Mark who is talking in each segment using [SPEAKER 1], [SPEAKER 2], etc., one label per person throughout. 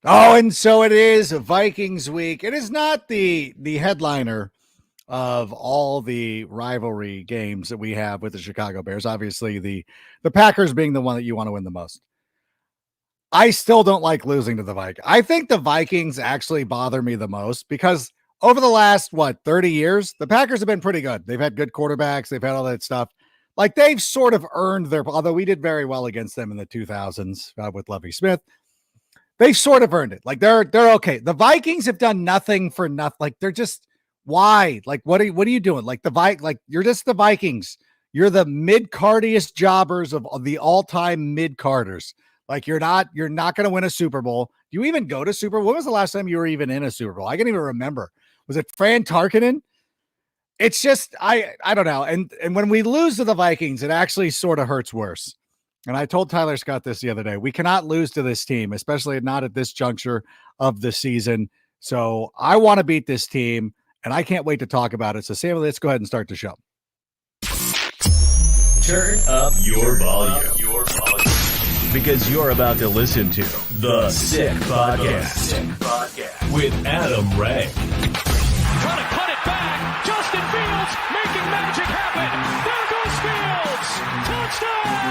[SPEAKER 1] Oh, and so it is Vikings week. It is not the headliner of all the rivalry games that we have with the Chicago Bears. Obviously, the Packers being the one that you want to win the most. I still don't like losing to the Vikings. I think the Vikings actually bother me the most because over the last 30 years, the Packers have been pretty good. They've had good quarterbacks, they've had all that stuff. Like they've sort of earned their, although we did very well against them in the 2000s with Lovie Smith. They've sort of earned it. Like they're okay. The Vikings have done nothing for nothing. Like they're just why? Like what are you doing? Like you're just the Vikings. You're the mid-cardiest jobbers of the all-time mid-carders. Like you're not going to win a Super Bowl. Do you even go to Super Bowl? When was the last time you were even in a Super Bowl? I can't even remember. Was it Fran Tarkenton? It's just I don't know. And when we lose to the Vikings, it actually sort of hurts worse. And I told Tyler Scott this the other day. We cannot lose to this team, especially not at this juncture of the season. So I want to beat this team, and I can't wait to talk about it. So, Sam, let's go ahead and start the show.
[SPEAKER 2] Turn up your volume. Because you're about to listen to The Sick Podcast with Adam Rank.
[SPEAKER 3] Trying to cut it back. Justin Fields making magic happen. There goes Fields. Touchdown!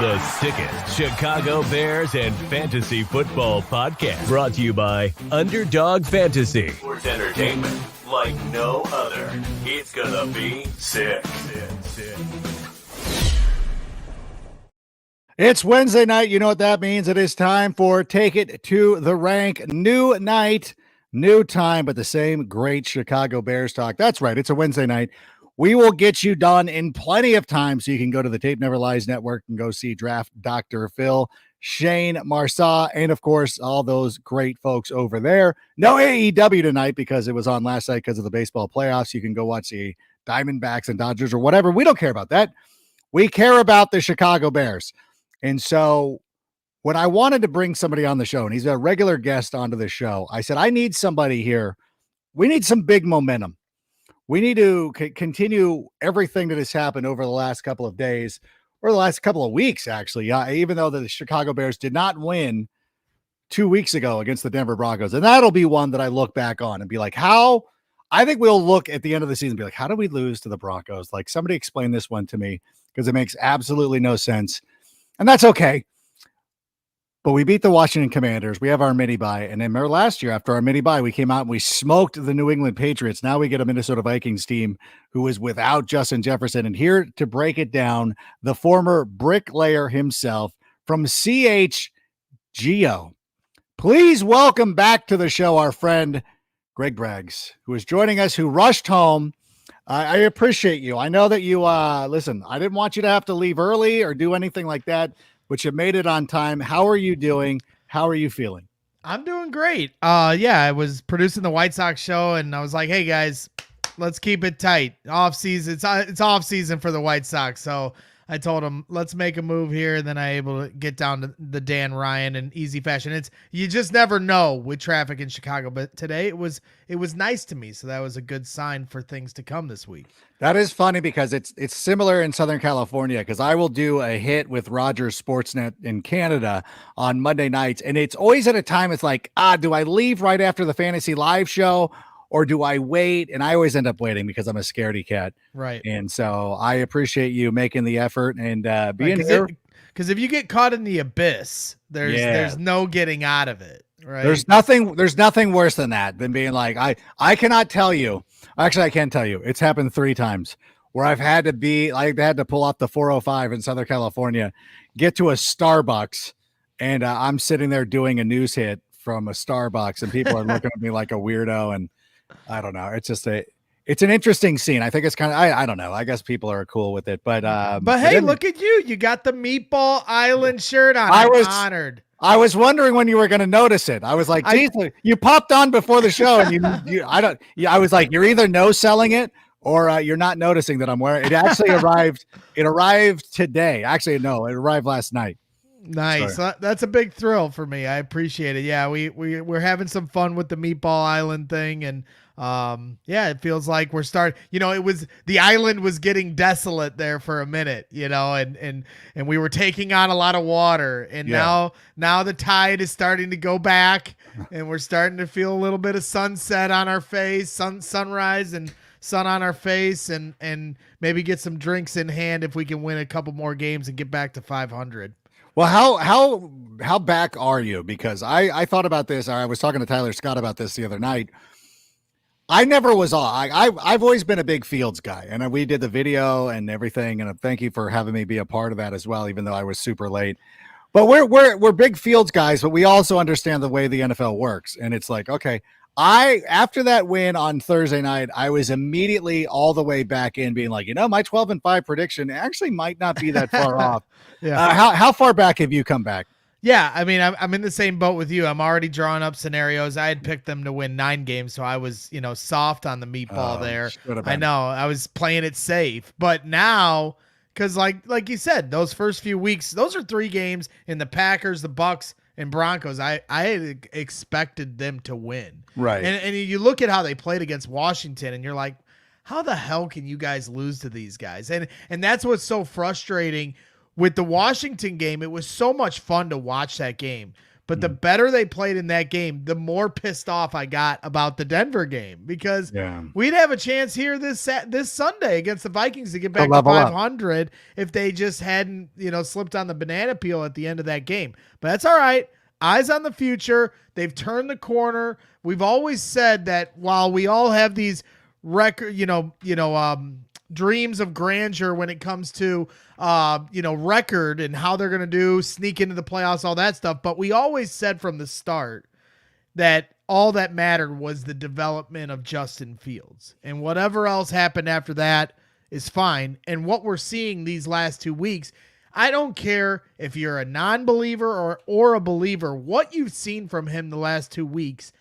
[SPEAKER 2] The sickest Chicago Bears and fantasy football podcast. Brought to you by Underdog Fantasy. Sports entertainment like no other. It's gonna be sick.
[SPEAKER 1] It's Wednesday night. You know what that means. It is time for Take It to the Rank. New night, new time, but the same great Chicago Bears talk. That's right. It's a Wednesday night. We will get you done in plenty of time so you can go to the Tape Never Lies Network and go see Draft Dr. Phil, Shane Marsaw, and, of course, all those great folks over there. No AEW tonight because it was on last night because of the baseball playoffs. You can go watch the Diamondbacks and Dodgers or whatever. We don't care about that. We care about the Chicago Bears. And so when I wanted to bring somebody on the show, and he's a regular guest onto the show, I said, I need somebody here. We need some big momentum. We need to continue everything that has happened over the last couple of days or the last couple of weeks, actually. Even though the Chicago Bears did not win 2 weeks ago against the Denver Broncos. And that'll be one that I look back on and be like, I think we'll look at the end of the season and be like, how did we lose to the Broncos? Like somebody explain this one to me because it makes absolutely no sense. And that's okay. But we beat the Washington Commanders. We have our mini bye. And then remember last year after our mini bye, we came out and we smoked the New England Patriots. Now we get a Minnesota Vikings team who is without Justin Jefferson. And here to break it down, the former bricklayer himself from CHGO. Please welcome back to the show our friend Greg Braggs, who is joining us, who rushed home. I appreciate you. I know that you, listen, I didn't want you to have to leave early or do anything like that, but you made it on time. How are you doing? How are you feeling?
[SPEAKER 4] I'm doing great. I was producing the White Sox show and I was like, hey guys, let's keep it tight. Off season. It's off season for the White Sox. So I told them, let's make a move here. And then I able to get down to the Dan Ryan in easy fashion. You just never know with traffic in Chicago, but today it was nice to me. So that was a good sign for things to come this week.
[SPEAKER 1] That is funny because it's similar in Southern California because I will do a hit with Rogers Sportsnet in Canada on Monday nights. And it's always at a time it's like, do I leave right after the Fantasy Live show? Or do I wait? And I always end up waiting because I'm a scaredy cat.
[SPEAKER 4] Right.
[SPEAKER 1] And so I appreciate you making the effort and being here.
[SPEAKER 4] Because if you get caught in the abyss, there's no getting out of it. Right.
[SPEAKER 1] There's nothing worse than that, than being like, I cannot tell you. Actually, I can tell you. It's happened 3 times where I've had to pull off the 405 in Southern California, get to a Starbucks, and I'm sitting there doing a news hit from a Starbucks, and people are looking at me like a weirdo. And I don't know. It's just it's an interesting scene. I think it's kind of, I don't know. I guess people are cool with it, but
[SPEAKER 4] hey, look at you. You got the Meatball Island shirt on. I'm honored.
[SPEAKER 1] I was wondering when you were going to notice it. I was like, geez, you popped on before the show and I was like, you're either no selling it or you're not noticing that I'm wearing it. Actually arrived. It arrived today. Actually, no, it arrived last night.
[SPEAKER 4] Nice. That's a big thrill for me. I appreciate it. Yeah, we're having some fun with the Meatball Island thing, and yeah, it feels like we're starting. It was the island was getting desolate there for a minute, and we were taking on a lot of water, and now the tide is starting to go back, and we're starting to feel a little bit of sunset on our face, sunrise and sun on our face, and maybe get some drinks in hand if we can win a couple more games and get back to 500.
[SPEAKER 1] Well, how back are you? Because I thought about this. Or I was talking to Tyler Scott about this the other night. I never was all. I've always been a big Fields guy, and we did the video and everything. And thank you for having me be a part of that as well, even though I was super late. But we're big Fields guys, but we also understand the way the NFL works. And it's like, okay, after that win on Thursday night, I was immediately all the way back in, being like, my 12-5 prediction actually might not be that far off.
[SPEAKER 4] Yeah.
[SPEAKER 1] How far back have you come back?
[SPEAKER 4] Yeah, I mean, I'm in the same boat with you. I'm already drawing up scenarios. I had picked them to win 9 games, so I was, soft on the meatball there. I know I was playing it safe, but now, because like you said, those first few weeks, those are 3 games in the Packers, the Bucks, and Broncos. I had expected them to win,
[SPEAKER 1] right?
[SPEAKER 4] And you look at how they played against Washington, and you're like, how the hell can you guys lose to these guys? And that's what's so frustrating. With the Washington game, it was so much fun to watch that game. But the better they played in that game, the more pissed off I got about the Denver game, because we'd have a chance here this Sunday against the Vikings to get back to 500 if they just hadn't, slipped on the banana peel at the end of that game. But that's all right. Eyes on the future. They've turned the corner. We've always said that while we all have these dreams of grandeur when it comes to record and how they're going to do, sneak into the playoffs, all that stuff. But we always said from the start that all that mattered was the development of Justin Fields, and whatever else happened after that is fine. And what we're seeing these last 2 weeks, I don't care if you're a non-believer or a believer, what you've seen from him the last 2 weeks,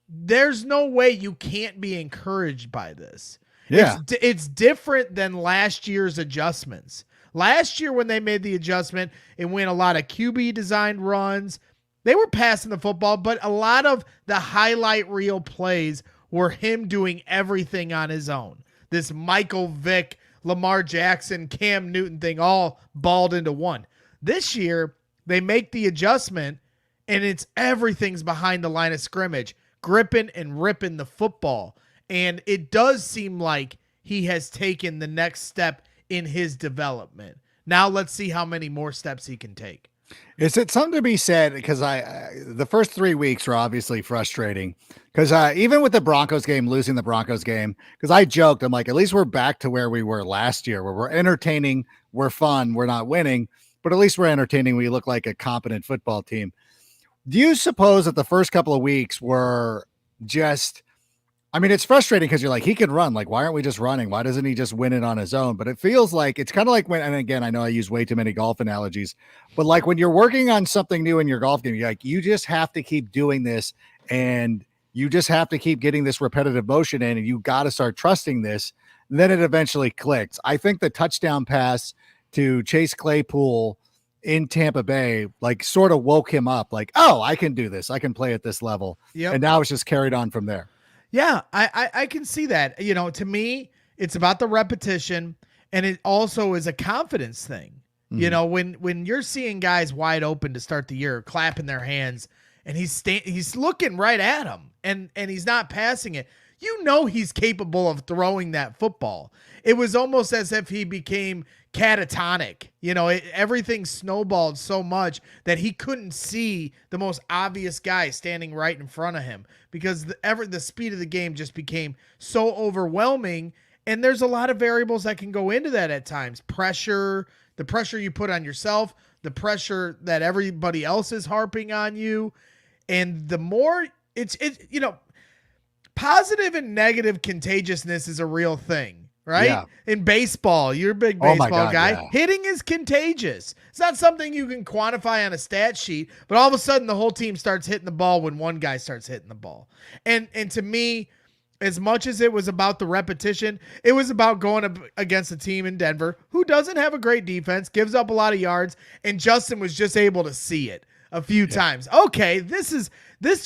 [SPEAKER 4] there's no way you can't be encouraged by this.
[SPEAKER 1] Yeah.
[SPEAKER 4] It's different than last year's adjustments. Last year when they made the adjustment and went a lot of QB designed runs, they were passing the football, but a lot of the highlight reel plays were him doing everything on his own. This Michael Vick, Lamar Jackson, Cam Newton thing all balled into one. This year, they make the adjustment and it's everything's behind the line of scrimmage, gripping and ripping the football. And it does seem like he has taken the next step in his development. Now let's see how many more steps he can take.
[SPEAKER 1] Is it something to be said? Because the first 3 weeks were obviously frustrating. Because even with the Broncos game, losing the Broncos game, because I joked, I'm like, at least we're back to where we were last year, where we're entertaining, we're fun, we're not winning, but at least we're entertaining. We look like a competent football team. Do you suppose that the first couple of weeks were just... I mean, it's frustrating because you're like, he can run. Like, why aren't we just running? Why doesn't he just win it on his own? But it feels like it's kind of like when, and again, I know I use way too many golf analogies, but like when you're working on something new in your golf game, you're like, you just have to keep doing this and you just have to keep getting this repetitive motion in, and you got to start trusting this. And then it eventually clicks. I think the touchdown pass to Chase Claypool in Tampa Bay, like sort of woke him up like, oh, I can do this. I can play at this level.
[SPEAKER 4] Yep.
[SPEAKER 1] And now it's just carried on from there.
[SPEAKER 4] Yeah, I can see that. To me, it's about the repetition, and it also is a confidence thing. Mm-hmm. When you're seeing guys wide open to start the year, clapping their hands, and he's looking right at him, and he's not passing it. He's capable of throwing that football. It was almost as if he became catatonic. Everything snowballed so much that he couldn't see the most obvious guy standing right in front of him because the speed of the game just became so overwhelming. And there's a lot of variables that can go into that at times. Pressure, the pressure you put on yourself, the pressure that everybody else is harping on you. And the more positive and negative contagiousness is a real thing. Right? Yeah. In baseball, you're a big baseball guy. Yeah. Hitting is contagious. It's not something you can quantify on a stat sheet, but all of a sudden the whole team starts hitting the ball when one guy starts hitting the ball. And to me, as much as it was about the repetition, it was about going up against a team in Denver who doesn't have a great defense, gives up a lot of yards, and Justin was just able to see it a few times. Okay, this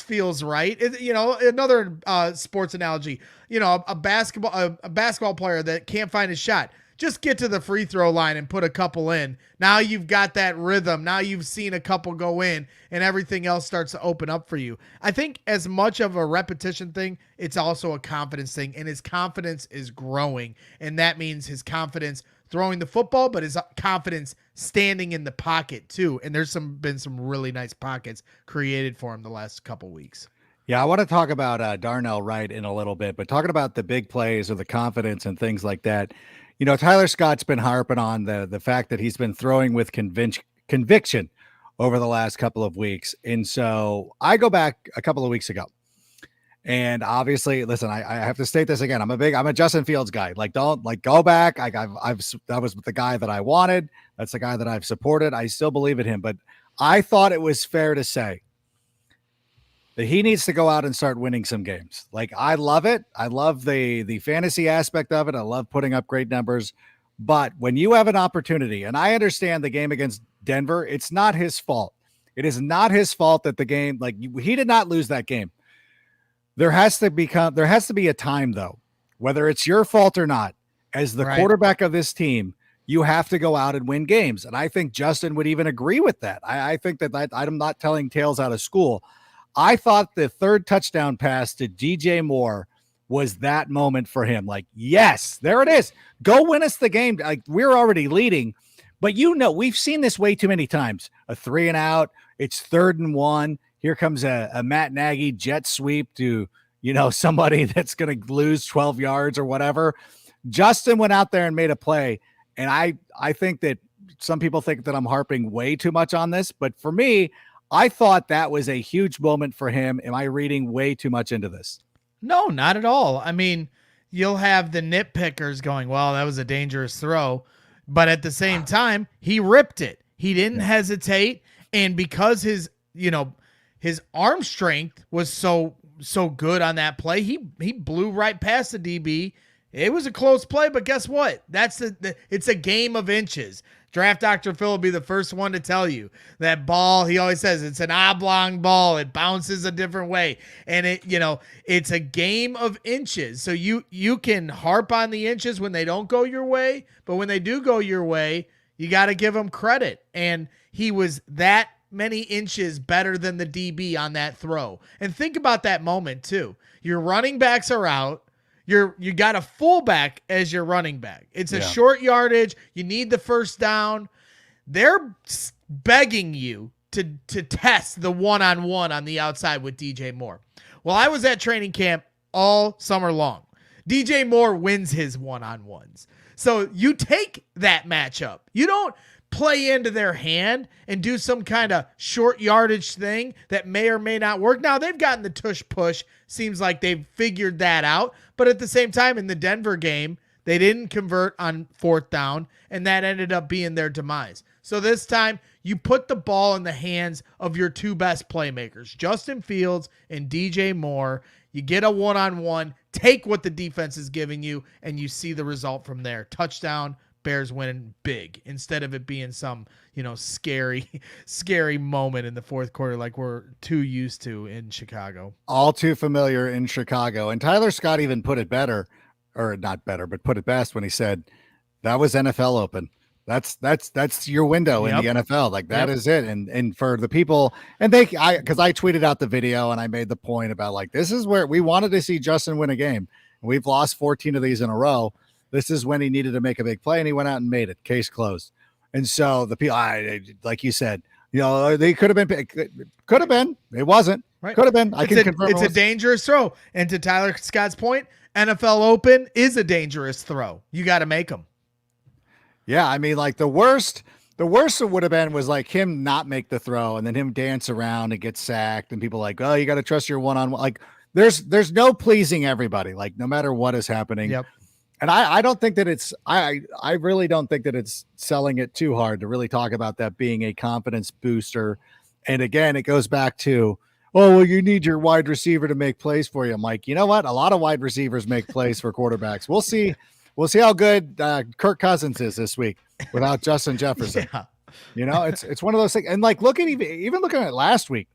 [SPEAKER 4] feels right. Another sports analogy, a basketball player that can't find a shot. Just get to the free throw line and put a couple in. Now you've got that rhythm. Now you've seen a couple go in and everything else starts to open up for you. I think as much of a repetition thing, it's also a confidence thing, and his confidence is growing. And that means his confidence throwing the football, but his confidence standing in the pocket too. And there's been some really nice pockets created for him the last couple weeks.
[SPEAKER 1] Yeah, I want to talk about Darnell Wright in a little bit, but talking about the big plays or the confidence and things like that, Tyler Scott's been harping on the fact that he's been throwing with conviction over the last couple of weeks. And so I go back a couple of weeks ago, and obviously, listen, I have to state this again. I'm a Justin Fields guy. Don't go back. That was the guy that I wanted. That's the guy that I've supported. I still believe in him, but I thought it was fair to say that he needs to go out and start winning some games. I love it. I love the fantasy aspect of it. I love putting up great numbers. But when you have an opportunity, and I understand the game against Denver, it's not his fault. It is not his fault that the game, he did not lose that game. There has to be a time, though, whether it's your fault or not, as the quarterback of this team, you have to go out and win games. And I think Justin would even agree with that. I think that I'm not telling tales out of school. I thought the third touchdown pass to DJ Moore was that moment for him. Yes, there it is. Go win us the game. We're already leading, but we've seen this way too many times. A 3 and out. It's 3rd and 1. Here comes a Matt Nagy jet sweep to, somebody that's going to lose 12 yards or whatever. Justin went out there and made a play. And I think that some people think that I'm harping way too much on this, but for me, I thought that was a huge moment for him. Am I reading way too much into this?
[SPEAKER 4] No, not at all. I mean, you'll have the nitpickers going, well, that was a dangerous throw. But at the same time, he ripped it. He didn't hesitate. And because his arm strength was so good on that play, he blew right past the DB. It was a close play, but guess what? It's a game of inches. Draft Dr. Phil will be the first one to tell you that ball. He always says it's an oblong ball. It bounces a different way. And it's a game of inches. So you can harp on the inches when they don't go your way, but when they do go your way, you got to give them credit. And he was that many inches better than the DB on that throw. And think about that moment too. Your running backs are out. You got a fullback as your running back. It's a short yardage. You need the first down. They're begging you to test the one-on-one on the outside with DJ Moore. Well, I was at training camp all summer long. DJ Moore wins his one-on-ones. So you take that matchup. You don't play into their hand and do some kind of short yardage thing that may or may not work. Now, they've gotten the tush push. Seems like they've figured that out. But at the same time, in the Denver game, they didn't convert on 4th down, and that ended up being their demise. So this time, you put the ball in the hands of your two best playmakers, Justin Fields and DJ Moore. You get a one-on-one, take what the defense is giving you, and you see the result from there. Touchdown, Bears winning big, instead of it being some, scary moment in the fourth quarter like we're too used to in Chicago.
[SPEAKER 1] All too familiar in Chicago. And Tyler Scott even put it better, or not better, but put it best when he said that was NFL open. That's your window in the NFL. That is it. And for the people, and because I tweeted out the video and I made the point about this is where we wanted to see Justin win a game. We've lost 14 of these in a row. This is when he needed to make a big play, and he went out and made it. Case closed. And so the people, like you said, they could have been. It wasn't. Right. Could have been.
[SPEAKER 4] It's a dangerous throw. And to Tyler Scott's point, NFL Open is a dangerous throw. You got to make them.
[SPEAKER 1] Yeah, I mean, the worst it would have been was him not make the throw and then him dance around and get sacked, and people oh, you got to trust your one-on-one. There's no pleasing everybody. No matter what is happening.
[SPEAKER 4] Yep.
[SPEAKER 1] And I don't think that I really don't think that it's selling it too hard to really talk about that being a confidence booster. And again, it goes back to oh, well, you need your wide receiver to make plays for you, Mike. You know what? A lot of wide receivers make plays for quarterbacks. We'll see. We'll see how good Kirk Cousins is this week without Justin Jefferson.
[SPEAKER 4] Yeah.
[SPEAKER 1] You know, it's one of those things. And like, look at even looking at last week,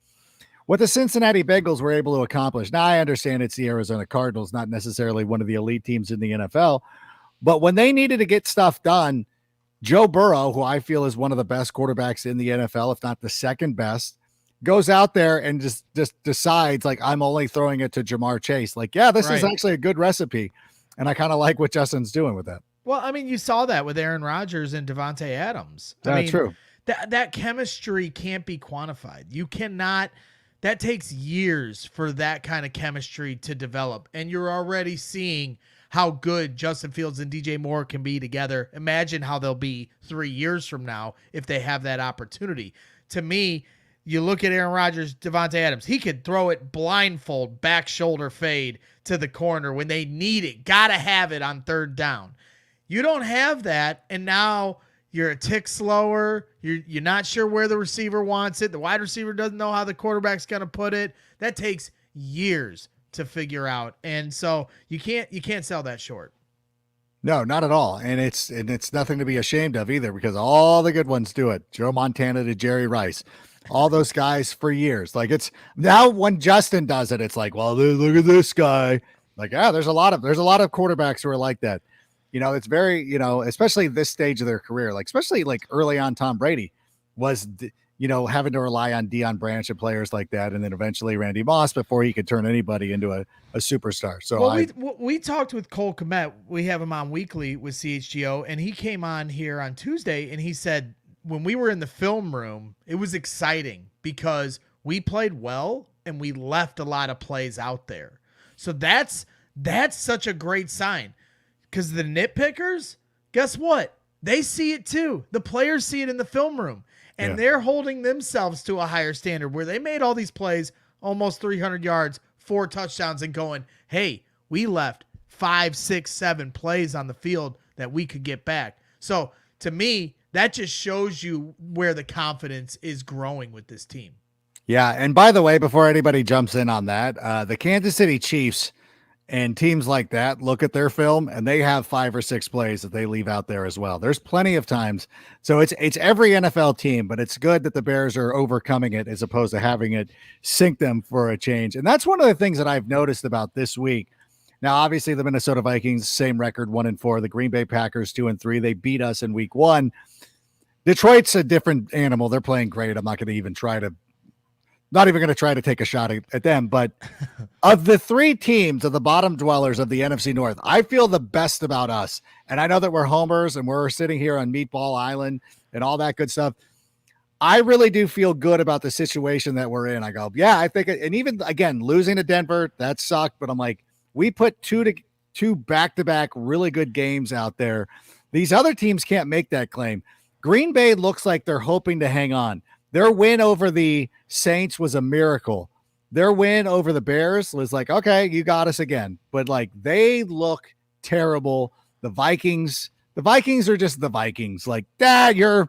[SPEAKER 1] what the Cincinnati Bengals were able to accomplish. Now, I understand it's the Arizona Cardinals, not necessarily one of the elite teams in the NFL, but when they needed to get stuff done, Joe Burrow, who I feel is one of the best quarterbacks in the NFL, if not the second best, goes out there and just decides, like, I'm only throwing it to Jamar Chase. Like, yeah, this is
[SPEAKER 4] Right.
[SPEAKER 1] actually a good recipe. And I kind of like what Justin's doing with that.
[SPEAKER 4] Well, I mean, you saw that with Aaron Rodgers and Devontae Adams. I mean,
[SPEAKER 1] True.
[SPEAKER 4] That chemistry can't be quantified. You cannot. That takes years for that kind of chemistry to develop, and you're already seeing how good Justin Fields and DJ Moore can be together. Imagine how they'll be 3 years from now if they have that opportunity. To me, you look at Aaron Rodgers, Devontae Adams, he could throw it blindfold, back shoulder fade to the corner when they need it. Got to have it on third down. You don't have that, and now you're a tick slower. You're not sure where the receiver wants it. The wide receiver doesn't know how the quarterback's going to put it. That takes years to figure out, and so you can't sell that short.
[SPEAKER 1] No, not at all. And it's nothing to be ashamed of either, because all the good ones do it. Joe Montana to Jerry Rice, all those guys for years. Like, it's now when Justin does it, it's like, well, look at this guy. Like, yeah, there's a lot of quarterbacks who are like that. You know, it's very, you know, especially this stage of their career, like especially like early on, Tom Brady was, you know, having to rely on Deion Branch and players like that, and then eventually Randy Moss before he could turn anybody into a superstar. So
[SPEAKER 4] we talked with Cole Kmet. We have him on weekly with CHGO, and he came on here on Tuesday, and he said when we were in the film room, it was exciting because we played well and we left a lot of plays out there. So that's such a great sign. Because the nitpickers, guess what? They see it too. The players see it in the film room. And they're holding themselves to a higher standard where they made all these plays, almost 300 yards, 4 touchdowns, and going, hey, we left 5, 6, 7 plays on the field that we could get back. So to me, that just shows you where the confidence is growing with this team.
[SPEAKER 1] Yeah. And by the way, before anybody jumps in on that, the Kansas City Chiefs and teams like that look at their film and they have 5 or 6 plays that they leave out there as well. There's plenty of times. So it's every NFL team, but it's good that the Bears are overcoming it as opposed to having it sink them for a change. And that's one of the things that I've noticed about this week. Now, obviously the Minnesota Vikings, same record, 1-4, the Green Bay Packers 2-3. They beat us in week 1. Detroit's a different animal. They're playing great. I'm not even going to try to take a shot at them. But of the 3 teams of the bottom dwellers of the NFC North, I feel the best about us. And I know that we're homers and we're sitting here on Meatball Island and all that good stuff. I really do feel good about the situation that we're in. I go, yeah, I think, and even again, losing to Denver, that sucked. But I'm like, we put 2 back-to-back really good games out there. These other teams can't make that claim. Green Bay looks like they're hoping to hang on. Their win over the Saints was a miracle. Their win over the Bears was like, okay, you got us again. But like, they look terrible. The Vikings are just the Vikings. Like, it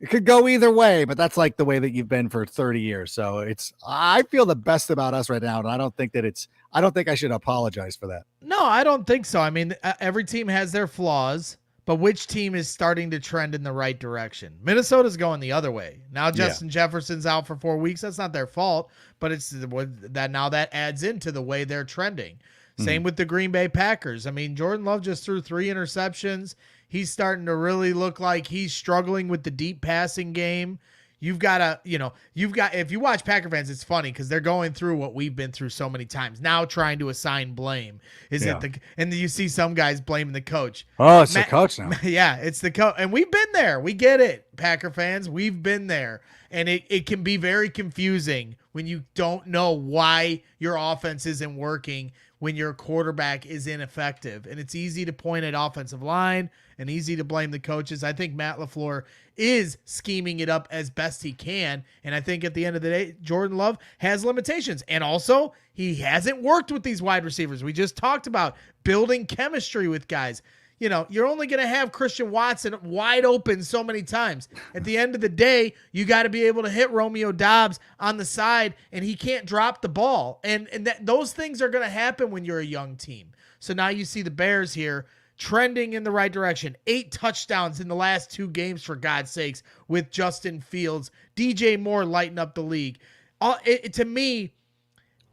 [SPEAKER 1] could go either way, but that's like the way that you've been for 30 years. So I feel the best about us right now. And I don't think I should apologize for that.
[SPEAKER 4] No, I don't think so. I mean, every team has their flaws. But which team is starting to trend in the right direction? Minnesota's going the other way. Now Justin Jefferson's out for 4 weeks. That's not their fault, but it's that now that adds into the way they're trending. Same with the Green Bay Packers. I mean, Jordan Love just threw 3 interceptions. He's starting to really look like he's struggling with the deep passing game. If you watch Packer fans, it's funny because they're going through what we've been through so many times now, trying to assign blame. And you see some guys blaming the coach.
[SPEAKER 1] Oh, it's the coach now.
[SPEAKER 4] Yeah, it's the coach. And we've been there. We get it, Packer fans. We've been there. And it can be very confusing when you don't know why your offense isn't working, when your quarterback is ineffective. And it's easy to point at offensive line and easy to blame the coaches. I think Matt LaFleur is scheming it up as best he can. And I think at the end of the day, Jordan Love has limitations. And also, he hasn't worked with these wide receivers. We just talked about building chemistry with guys. you're only going to have Christian Watson wide open so many times. At the end of the day, you got to be able to hit Romeo Doubs on the side, and he can't drop the ball. And those things are going to happen when you're a young team. So now you see the Bears here trending in the right direction. 8 touchdowns in the last 2 games, for God's sakes, with Justin Fields. DJ Moore lighting up the league. To me,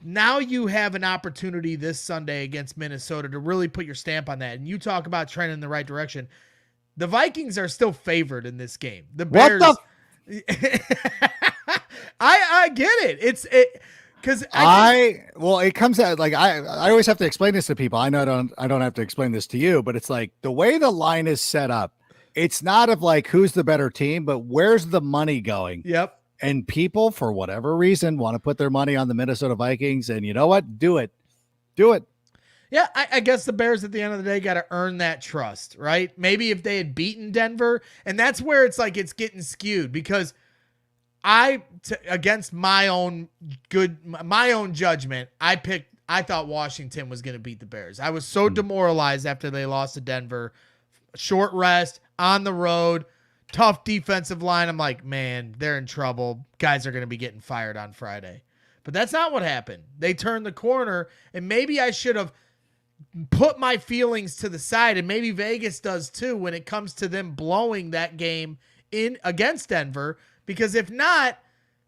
[SPEAKER 4] now you have an opportunity this Sunday against Minnesota to really put your stamp on that. And you talk about trending in the right direction. The Vikings are still favored in this game. The Bears. I get it. Because
[SPEAKER 1] it comes out like I always have to explain this to people. I know I don't have to explain this to you, but it's like the way the line is set up. It's not of like who's the better team, but where's the money going?
[SPEAKER 4] Yep.
[SPEAKER 1] And people, for whatever reason, want to put their money on the Minnesota Vikings. And you know what? Do it.
[SPEAKER 4] Yeah, I guess the Bears at the end of the day got to earn that trust, right? Maybe if they had beaten Denver, and that's where it's like it's getting skewed because against my own judgment, I thought Washington was going to beat the Bears. I was so demoralized after they lost to Denver. Short rest, on the road, tough defensive line. I'm like, man, they're in trouble. Guys are going to be getting fired on Friday. But that's not what happened. They turned the corner, and maybe I should have put my feelings to the side, and maybe Vegas does too when it comes to them blowing that game in against Denver, because if not,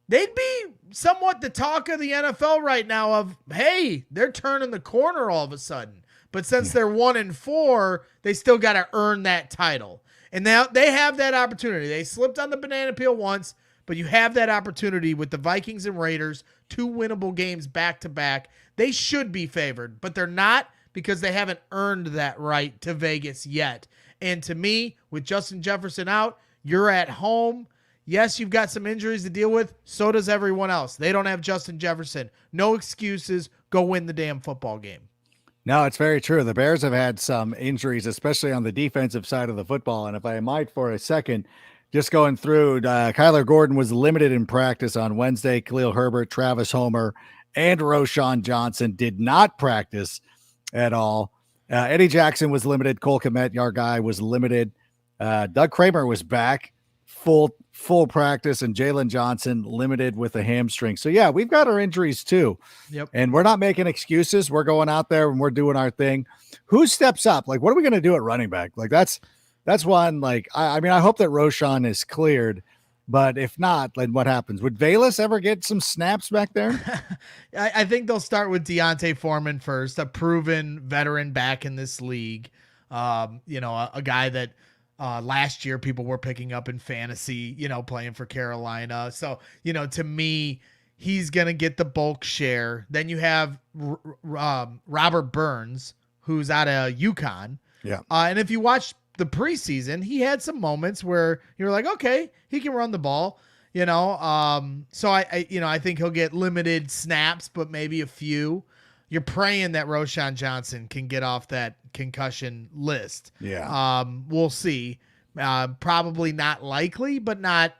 [SPEAKER 4] they'd be somewhat the talk of the NFL right now of, hey, they're turning the corner all of a sudden. But since they're 1-4, they still got to earn that title. And now they have that opportunity. They slipped on the banana peel once, but you have that opportunity with the Vikings and Raiders, 2 winnable games back to back. They should be favored, but they're not because they haven't earned that right to Vegas yet. And to me, with Justin Jefferson out, you're at home. Yes, you've got some injuries to deal with. So does everyone else. They don't have Justin Jefferson. No excuses. Go win the damn football game.
[SPEAKER 1] No, it's very true. The Bears have had some injuries, especially on the defensive side of the football. And if I might for a second, just going through, Kyler Gordon was limited in practice on Wednesday. Khalil Herbert, Travis Homer, and Roschon Johnson did not practice at all. Eddie Jackson was limited. Cole Kmet, our guy, was limited. Doug Kramer was back, full practice, and Jalen Johnson limited with a hamstring. So yeah, we've got our injuries too.
[SPEAKER 4] Yep.
[SPEAKER 1] And we're not making excuses. We're going out there and we're doing our thing. Who steps up? Like, what are we going to do at running back? Like that's one, like, I mean, I hope that Roschon is cleared, but if not, then what happens? Would Velus ever get some snaps back there?
[SPEAKER 4] I think they'll start with Deontay Foreman first, a proven veteran back in this league. A guy that, last year people were picking up in fantasy, playing for Carolina. So, to me, he's going to get the bulk share. Then you have Robert Burns, who's out of UConn.
[SPEAKER 1] Yeah.
[SPEAKER 4] And if you watch the preseason, he had some moments where you're like, okay, he can run the ball, So I think he'll get limited snaps, but maybe a few. You're praying that Roschon Johnson can get off that concussion list.
[SPEAKER 1] Yeah.
[SPEAKER 4] We'll see. Probably not likely, but not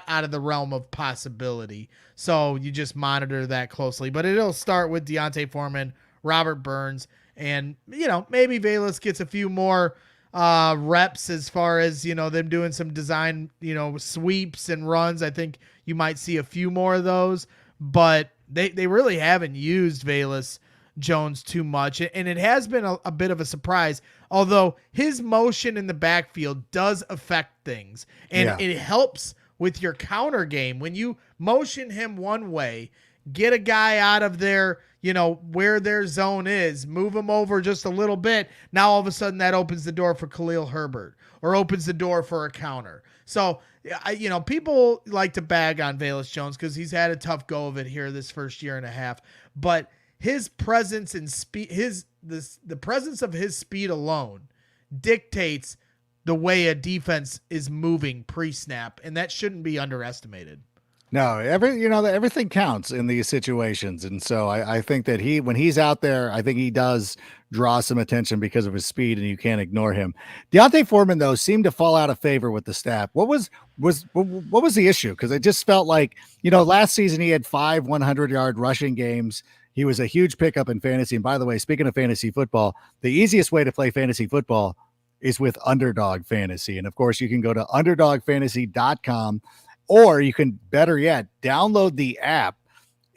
[SPEAKER 4] out of the realm of possibility. So you just monitor that closely. But it'll start with Deontay Foreman, Robert Burns, and maybe Velus gets a few more reps as far as them doing some design sweeps and runs. I think you might see a few more of those, but they really haven't used Velus Jones too much, and it has been a bit of a surprise, although his motion in the backfield does affect things, and it helps with your counter game. When you motion him one way, get a guy out of their, where their zone is, move him over just a little bit. Now all of a sudden that opens the door for Khalil Herbert or opens the door for a counter. So, people like to bag on Velus Jones because he's had a tough go of it here this first year and a half, but his presence and speed, the presence of his speed alone dictates the way a defense is moving pre-snap, and that shouldn't be underestimated.
[SPEAKER 1] No, everything counts in these situations. And so I think that when he's out there, I think he does draw some attention because of his speed, and you can't ignore him. Deontay Foreman, though, seemed to fall out of favor with the staff. What was the issue? Because it just felt like, last season he had 5 100-yard rushing games. He was a huge pickup in fantasy. And by the way, speaking of fantasy football, the easiest way to play fantasy football is with Underdog Fantasy. And of course, you can go to underdogfantasy.com, or you can, better yet, download the app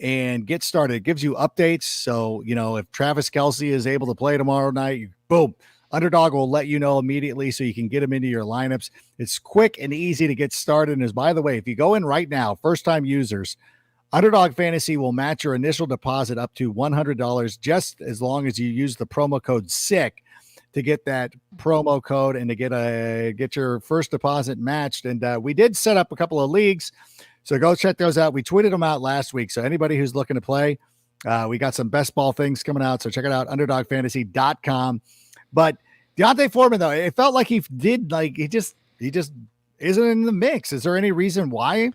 [SPEAKER 1] and get started. It gives you updates. So, if Travis Kelce is able to play tomorrow night, boom, Underdog will let you know immediately so you can get him into your lineups. It's quick and easy to get started. And by the way, if you go in right now, first-time users, Underdog Fantasy will match your initial deposit up to $100 just as long as you use the promo code SICK to get that promo code and to get your first deposit matched. And we did set up a couple of leagues, so go check those out. We tweeted them out last week. So anybody who's looking to play, we got some best ball things coming out. So check it out, underdogfantasy.com. But D'Onta Foreman, though, it felt like he just isn't in the mix. Is there any reason why?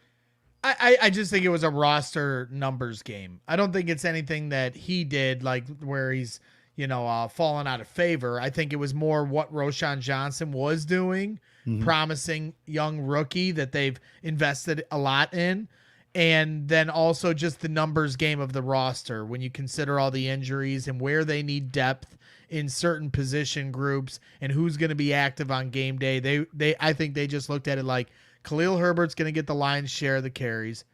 [SPEAKER 4] I just think it was a roster numbers game. I don't think it's anything that he did, like where he's, fallen out of favor. I think it was more what Roschon Johnson was doing, promising young rookie that they've invested a lot in. And then also just the numbers game of the roster when you consider all the injuries and where they need depth in certain position groups and who's going to be active on game day. I think they just looked at it like Khalil Herbert's going to get the lion's share of the carries,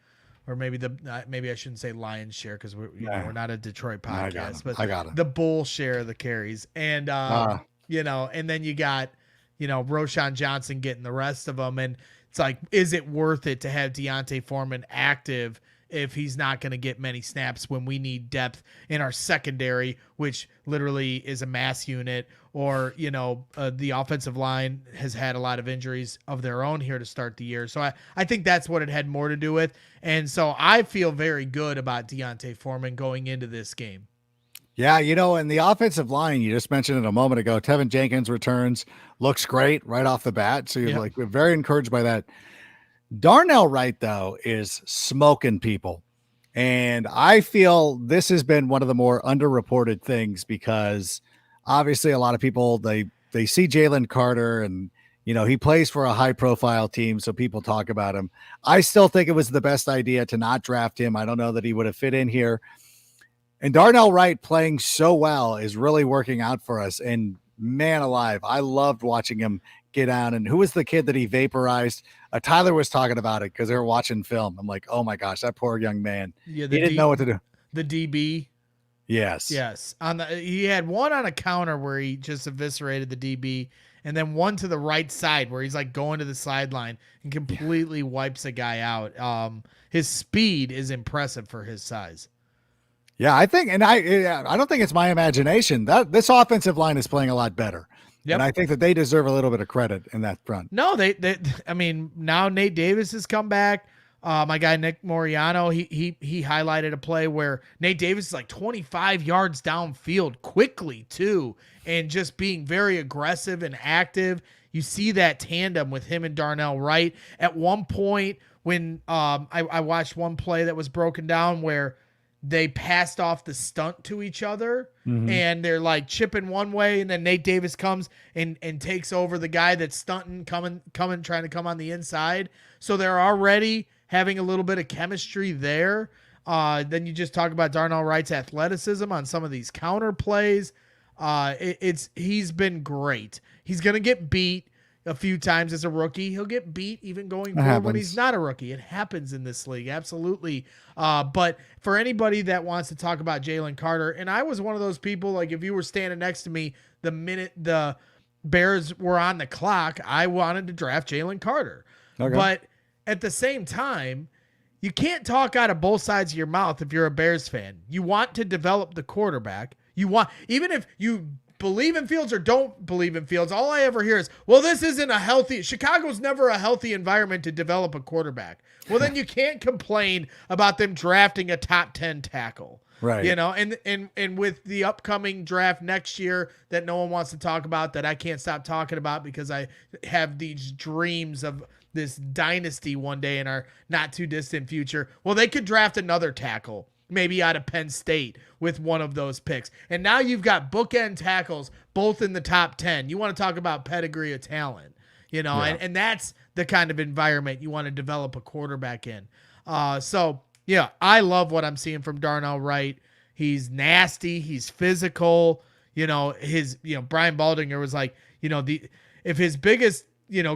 [SPEAKER 4] or maybe maybe I shouldn't say lion's share because we're not a Detroit podcast, but
[SPEAKER 1] I got it.
[SPEAKER 4] The bull share of the carries. And, and then you got, Roschon Johnson getting the rest of them. And it's like, is it worth it to have D'Onta Foreman active if he's not going to get many snaps when we need depth in our secondary, which literally is a mass unit, or, the offensive line has had a lot of injuries of their own here to start the year. So I think that's what it had more to do with. And so I feel very good about D'Onta Foreman going into this game.
[SPEAKER 1] Yeah, and the offensive line, you just mentioned it a moment ago, Tevin Jenkins returns, looks great right off the bat. So we're very encouraged by that. Darnell Wright, though, is smoking people. And I feel this has been one of the more underreported things because obviously a lot of people, they see Jalen Carter and, he plays for a high profile team. So people talk about him. I still think it was the best idea to not draft him. I don't know that he would have fit in here. And Darnell Wright playing so well is really working out for us. And man alive, I loved watching him get down. And who was the kid that he vaporized? Tyler was talking about it because they were watching film. I'm like, oh my gosh, that poor young man. Yeah, he didn't know what to do.
[SPEAKER 4] The DB.
[SPEAKER 1] Yes.
[SPEAKER 4] He had one on a counter where he just eviscerated the DB, and then one to the right side where he's like going to the sideline and completely wipes a guy out. His speed is impressive for his size.
[SPEAKER 1] Yeah, I think, and I don't think it's my imagination that this offensive line is playing a lot better. Yep. And I think that they deserve a little bit of credit in that front.
[SPEAKER 4] No, now Nate Davis has come back. My guy, Nick Moriano, he highlighted a play where Nate Davis is like 25 yards downfield quickly too. And just being very aggressive and active. You see that tandem with him and Darnell Wright. At one point when I watched one play that was broken down where they passed off the stunt to each other and they're like chipping one way. And then Nate Davis comes and takes over the guy that's stunting, coming, trying to come on the inside. So they're already having a little bit of chemistry there. Then you just talk about Darnell Wright's athleticism on some of these counter plays. He's been great. He's going to get beat a few times as a rookie. He'll get beat even going forward when he's not a rookie. It happens in this league. Absolutely. But for anybody that wants to talk about Jalen Carter, and I was one of those people, like if you were standing next to me the minute the Bears were on the clock, I wanted to draft Jalen Carter. Okay. But at the same time, you can't talk out of both sides of your mouth if you're a Bears fan. You want to develop the quarterback. Even if you believe in Fields or don't believe in Fields, all I ever hear is, well, this isn't a healthy, Chicago's never a healthy environment to develop a quarterback. Well, then you can't complain about them drafting a top 10 tackle.
[SPEAKER 1] Right.
[SPEAKER 4] And with the upcoming draft next year that no one wants to talk about, that I can't stop talking about because I have these dreams of this dynasty one day in our not too distant future. Well, they could draft another tackle, maybe out of Penn State with one of those picks. And now you've got bookend tackles, both in the top 10. You want to talk about pedigree of talent, and that's the kind of environment you want to develop a quarterback in. I love what I'm seeing from Darnell Wright. He's nasty. He's physical. Brian Baldinger was like, if his biggest,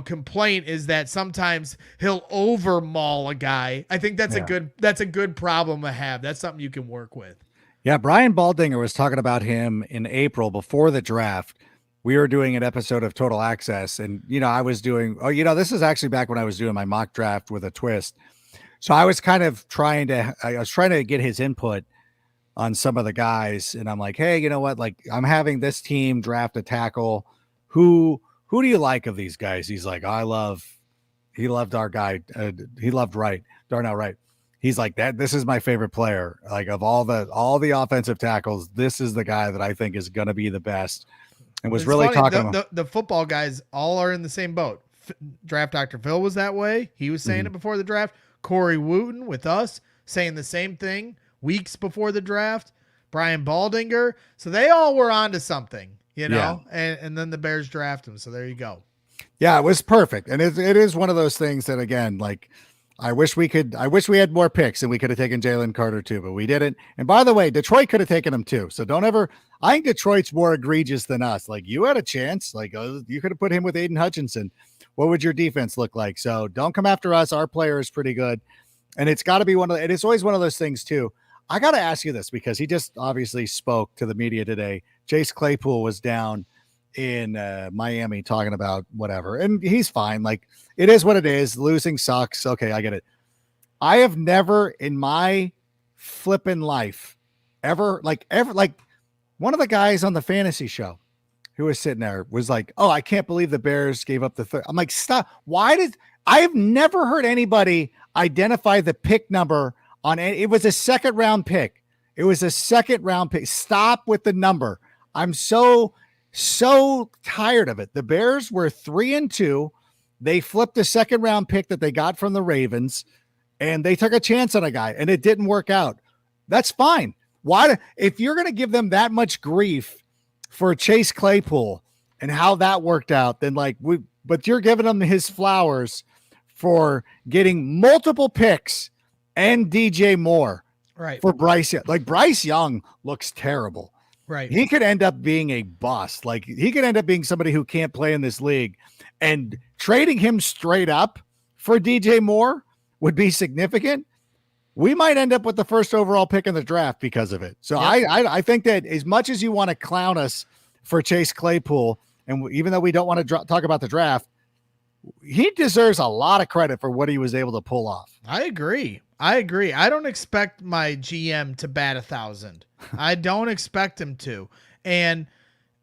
[SPEAKER 4] complaint is that sometimes he'll over maul a guy. I think that's a good problem to have. That's something you can work with.
[SPEAKER 1] Yeah. Brian Baldinger was talking about him in April before the draft. We were doing an episode of Total Access, and, I was doing, this is actually back when I was doing my mock draft with a twist. So I was kind of trying to get his input on some of the guys. And I'm like, hey, you know what? Like, I'm having this team draft a tackle. Who do you like of these guys? He's like, he loved our guy. He loved Darnell Wright. He's like that. This is my favorite player. Like, of all the offensive tackles, this is the guy that I think is going to be the best. And was really talking
[SPEAKER 4] the football guys all are in the same boat. Draft Dr. Phil was that way. He was saying it before the draft. Corey Wooten with us saying the same thing weeks before the draft. Brian Baldinger. So they all were onto something, and then the Bears draft him. So there you go.
[SPEAKER 1] Yeah, it was perfect. And it is one of those things that, again, like, I wish we had more picks and we could have taken Jalen Carter too, but we didn't. And by the way, Detroit could have taken him too. So I think Detroit's more egregious than us. Like, you had a chance, like, you could have put him with Aiden Hutchinson. What would your defense look like? So don't come after us. Our player is pretty good. And it's got to be it's always one of those things too. I got to ask you this because he just obviously spoke to the media today. Chase Claypool was down in Miami talking about whatever, and he's fine. Like, it is what it is. Losing sucks. Okay, I get it. I have never in my flippin' life ever one of the guys on the fantasy show who was sitting there was like, oh, I can't believe the Bears gave up the third. I'm like, stop. I have never heard anybody identify the pick number it was a second round pick. It was a second round pick. Stop with the number. I'm so tired of it. The Bears were 3-2. They flipped a second round pick that they got from the Ravens, and they took a chance on a guy, and it didn't work out. That's fine. If you're going to give them that much grief for Chase Claypool and how that worked out, then but you're giving him his flowers for getting multiple picks and DJ Moore,
[SPEAKER 4] right?
[SPEAKER 1] For Bryce Young. Like, Bryce Young looks terrible.
[SPEAKER 4] Right.
[SPEAKER 1] He could end up being a bust. Like, he could end up being somebody who can't play in this league, and trading him straight up for DJ Moore would be significant. We might end up with the first overall pick in the draft because of it. So yep. I think that as much as you want to clown us for Chase Claypool, and even though we don't want to talk about the draft, he deserves a lot of credit for what he was able to pull off.
[SPEAKER 4] I agree. I don't expect my GM to bat 1,000. I don't expect him to. And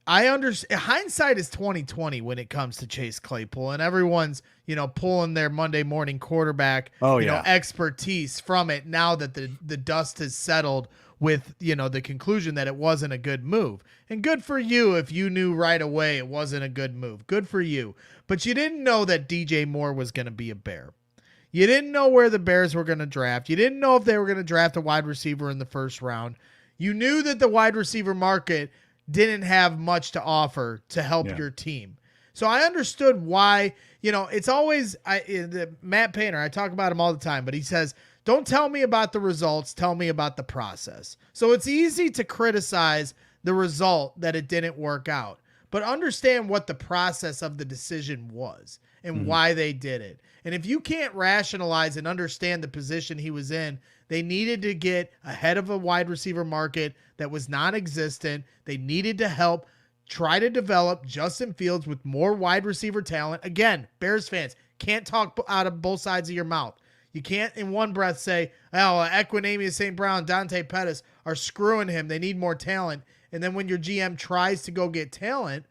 [SPEAKER 4] I understand hindsight is 20/20 when it comes to Chase Claypool, and everyone's, pulling their Monday morning quarterback, expertise from it now that the dust has settled with, the conclusion that it wasn't a good move. And good for you if you knew right away it wasn't a good move. Good for you. But you didn't know that DJ Moore was going to be a Bear. You didn't know where the Bears were going to draft. You didn't know if they were going to draft a wide receiver in the first round. You knew that the wide receiver market didn't have much to offer to help your team. So I understood why, it's always Matt Painter. I talk about him all the time, but he says, don't tell me about the results. Tell me about the process. So it's easy to criticize the result that it didn't work out, but understand what the process of the decision was and why they did it. And if you can't rationalize and understand the position he was in, they needed to get ahead of a wide receiver market that was non-existent. They needed to help try to develop Justin Fields with more wide receiver talent. Again, Bears fans can't talk out of both sides of your mouth. You can't in one breath say, Equanimeous St. Brown, Dante Pettis are screwing him. They need more talent. And then when your GM tries to go get talent,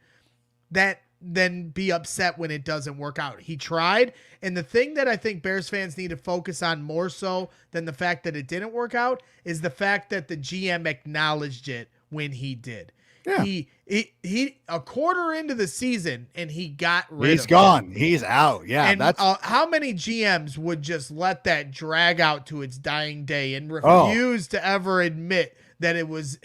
[SPEAKER 4] then be upset when it doesn't work out. He tried. And the thing that I think Bears fans need to focus on more so than the fact that it didn't work out is the fact that the GM acknowledged it when he did. Yeah. He a quarter into the season and he got rid of him.
[SPEAKER 1] He's gone. He's out. Yeah.
[SPEAKER 4] And how many GMs would just let that drag out to its dying day and refuse to ever admit that it was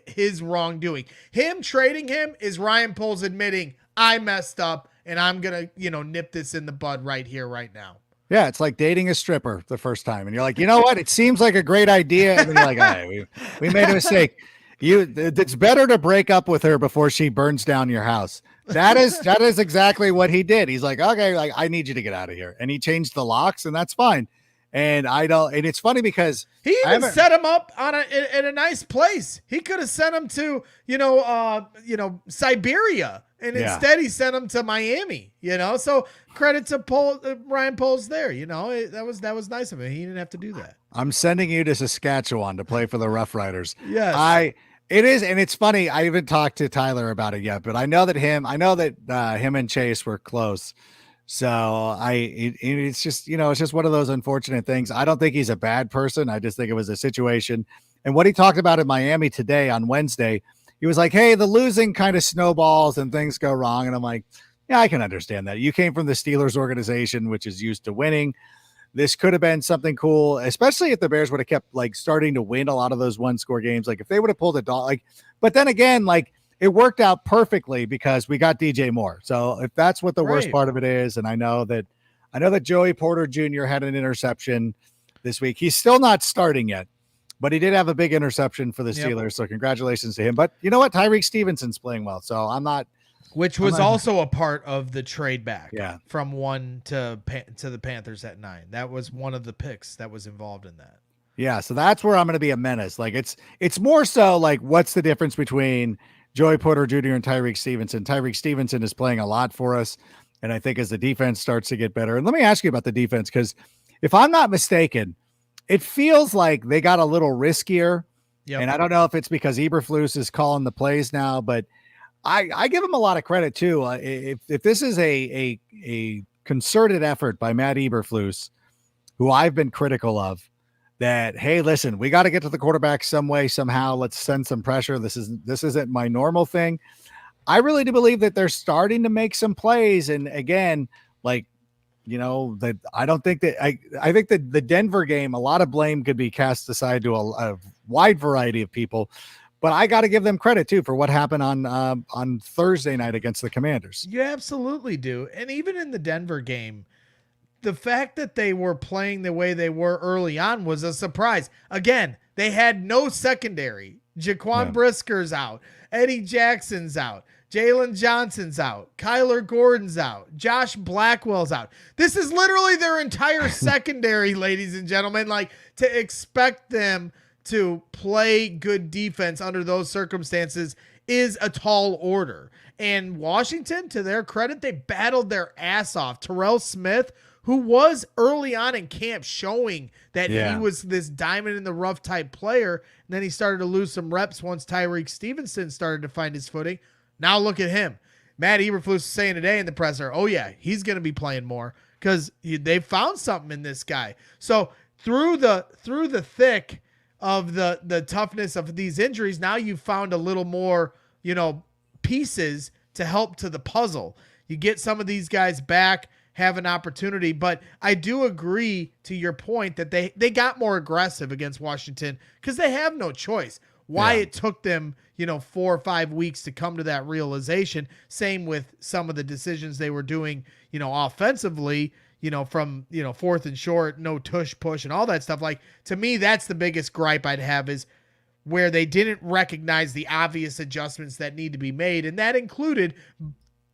[SPEAKER 4] his wrongdoing? Him trading him is Ryan Poles admitting, I messed up and I'm going to, nip this in the bud right here, right now.
[SPEAKER 1] Yeah. It's like dating a stripper the first time. And you're like, you know what? It seems like a great idea. And then you're like, all right, we made a mistake. It's better to break up with her before she burns down your house. That is exactly what he did. He's like, okay, like I need you to get out of here. And he changed the locks, and that's fine. And and it's funny because
[SPEAKER 4] he even set him up in a nice place. He could have sent him to, Siberia. And instead he sent him to Miami, so credit to Ryan Poles there. That was nice of him. He didn't have to do that.
[SPEAKER 1] I'm sending you to Saskatchewan to play for the Rough Riders.
[SPEAKER 4] Yes.
[SPEAKER 1] It is. And it's funny. I haven't talked to Tyler about it yet, but I know that him and Chase were close. So it's just, it's just one of those unfortunate things. I don't think he's a bad person. I just think it was a situation. And what he talked about in Miami today on Wednesday, he was like, hey, the losing kind of snowballs and things go wrong. And I'm like, yeah, I can understand that. You came from the Steelers organization, which is used to winning. This could have been something cool, especially if the Bears would have kept like starting to win a lot of those 1-score games. Like if they would have pulled a dog, but then again, like it worked out perfectly because we got DJ Moore. So if that's what the worst part of it is, and I know that Joey Porter Jr. had an interception this week. He's still not starting yet, but he did have a big interception for the Steelers. Yep. So congratulations to him. But you know what? Tyreek Stevenson's playing well. So
[SPEAKER 4] which was also a part of the trade back from 1 to the Panthers at 9. That was one of the picks that was involved in that.
[SPEAKER 1] Yeah. So that's where I'm going to be a menace. Like it's more so like, what's the difference between Joey Porter Jr. and Tyreek Stevenson? Tyreek Stevenson is playing a lot for us. And I think as the defense starts to get better, and let me ask you about the defense, because if I'm not mistaken, it feels like they got a little riskier. Yep. And I don't know if it's because Eberflus is calling the plays now, but I give him a lot of credit too. If this is a concerted effort by Matt Eberflus, who I've been critical of, that, hey, listen, we got to get to the quarterback some way, somehow. Let's send some pressure. This isn't my normal thing. I really do believe that they're starting to make some plays. And again, like, that I don't think that I think that the Denver game, a lot of blame could be cast aside to a wide variety of people. But I got to give them credit too for what happened on Thursday night against the Commanders.
[SPEAKER 4] You absolutely do. And even in the Denver game, the fact that they were playing the way they were early on was a surprise. Again, they had no secondary. Jaquan Brisker's out. Eddie Jackson's out. Jalen Johnson's out. Kyler Gordon's out. Josh Blackwell's out. This is literally their entire secondary, ladies and gentlemen. Like, to expect them to play good defense under those circumstances is a tall order. And Washington, to their credit, they battled their ass off. Terrell Smith, who was early on in camp showing that he was this diamond in the rough type player, and then he started to lose some reps once Tyreek Stevenson started to find his footing. Now look at him. Matt Eberflus was saying today in the presser, oh yeah, he's going to be playing more because they found something in this guy. So through the thick of the toughness of these injuries, now you've found a little more, pieces to help to the puzzle. You get some of these guys back, have an opportunity, but I do agree to your point that they got more aggressive against Washington because they have no choice. Why it took them, 4 or 5 weeks to come to that realization. Same with some of the decisions they were doing, offensively, from, 4th and short, no tush push and all that stuff. Like, to me, that's the biggest gripe I'd have, is where they didn't recognize the obvious adjustments that need to be made. And that included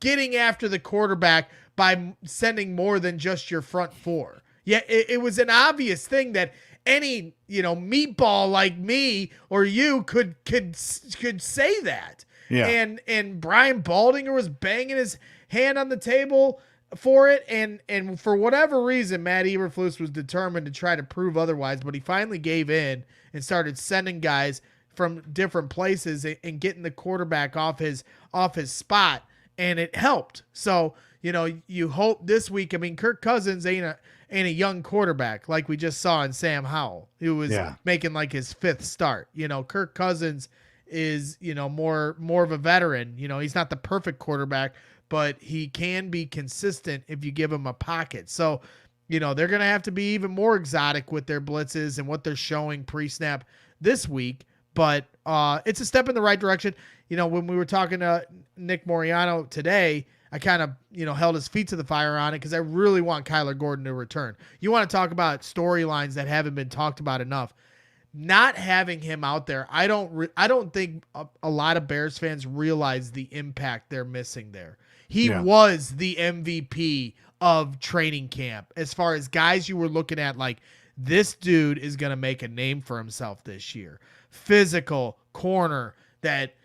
[SPEAKER 4] getting after the quarterback by sending more than just your front four. Yeah, it was an obvious thing that any, meatball like me or you could say that. Yeah. And Brian Baldinger was banging his hand on the table for it. And for whatever reason, Matt Eberflus was determined to try to prove otherwise, but he finally gave in and started sending guys from different places and getting the quarterback off his spot. And it helped. So, you hope this week, Kirk Cousins ain't a young quarterback like we just saw in Sam Howell, who was making like his 5th start. Kirk Cousins is, more of a veteran. He's not the perfect quarterback, but he can be consistent if you give him a pocket. So, they're going to have to be even more exotic with their blitzes and what they're showing pre-snap this week. But it's a step in the right direction. When we were talking to Nick Moriano today, I kind of, held his feet to the fire on it because I really want Kyler Gordon to return. You want to talk about storylines that haven't been talked about enough. not having him out there, I don't think a lot of Bears fans realize the impact they're missing there. He was the MVP of training camp as far as guys you were looking at like, this dude is going to make a name for himself this year. Physical corner that,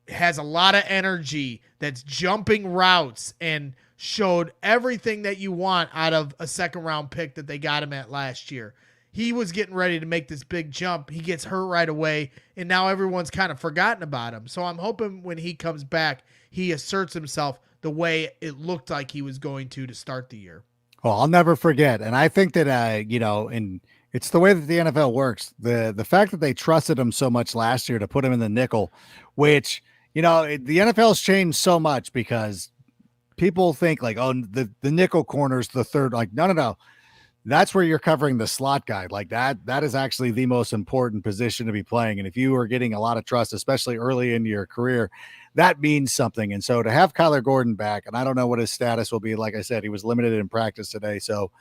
[SPEAKER 4] has a lot of energy, that's jumping routes and showed everything that you want out of a second round pick that they got him at last year. He was getting ready to make this big jump. He gets hurt right away, and now everyone's kind of forgotten about him. So I'm hoping when he comes back, he asserts himself the way it looked like he was going to start the year.
[SPEAKER 1] Well, I'll never forget. And I think that, and it's the way that the NFL works. The fact that they trusted him so much last year to put him in the nickel, which, the NFL's changed so much because people think like, oh, the nickel corner's the third. Like, no. That's where you're covering the slot guy. Like that is actually the most important position to be playing. And if you are getting a lot of trust, especially early in your career, that means something. And so to have Kyler Gordon back, and I don't know what his status will be. Like I said, he was limited in practice today. So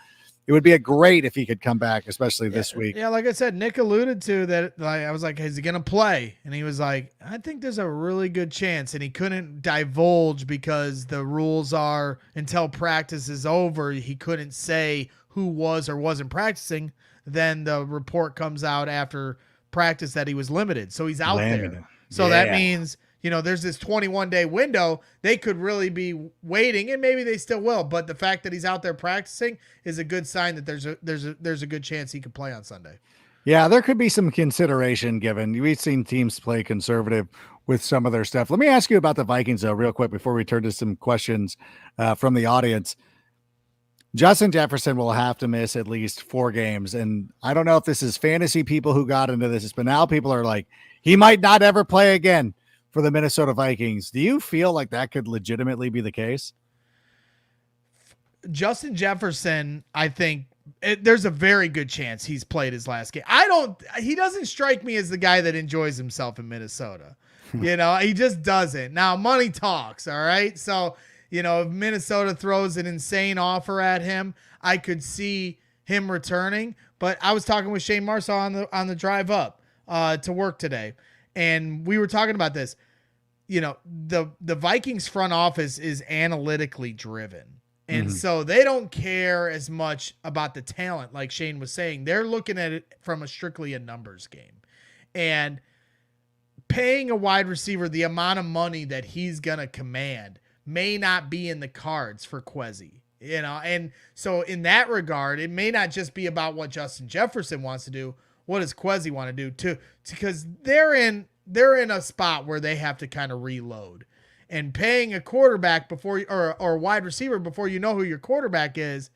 [SPEAKER 1] it would be a great if he could come back, especially this week.
[SPEAKER 4] Yeah, like I said, Nick alluded to that. Like, I was like, is he going to play? And he was like, I think there's a really good chance. And he couldn't divulge because the rules are until practice is over, he couldn't say who was or wasn't practicing. Then the report comes out after practice that he was limited. So he's out there. So that means, there's this 21-day window. They could really be waiting, and maybe they still will. But the fact that he's out there practicing is a good sign that there's a good chance he could play on Sunday.
[SPEAKER 1] Yeah, there could be some consideration given. We've seen teams play conservative with some of their stuff. Let me ask you about the Vikings, though, real quick before we turn to some questions from the audience. Justin Jefferson will have to miss at least 4 games. And I don't know if this is fantasy people who got into this, but now people are like, he might not ever play again for the Minnesota Vikings. Do you feel like that could legitimately be the case?
[SPEAKER 4] Justin Jefferson, I think there's a very good chance he's played his last game. He doesn't strike me as the guy that enjoys himself in Minnesota. He just doesn't. Now, money talks. All right. So, if Minnesota throws an insane offer at him, I could see him returning. But I was talking with Shane Marsaw on the drive up to work today, and we were talking about this. The Vikings front office is analytically driven, and so they don't care as much about the talent, like Shane was saying. They're looking at it from strictly a numbers game, and paying a wide receiver the amount of money that he's gonna command may not be in the cards for Kwesi, and so in that regard, it may not just be about what Justin Jefferson wants to do. What does Kwesi want to do too? Because they're in a spot where they have to kind of reload, and paying a quarterback or a wide receiver before you know who your quarterback is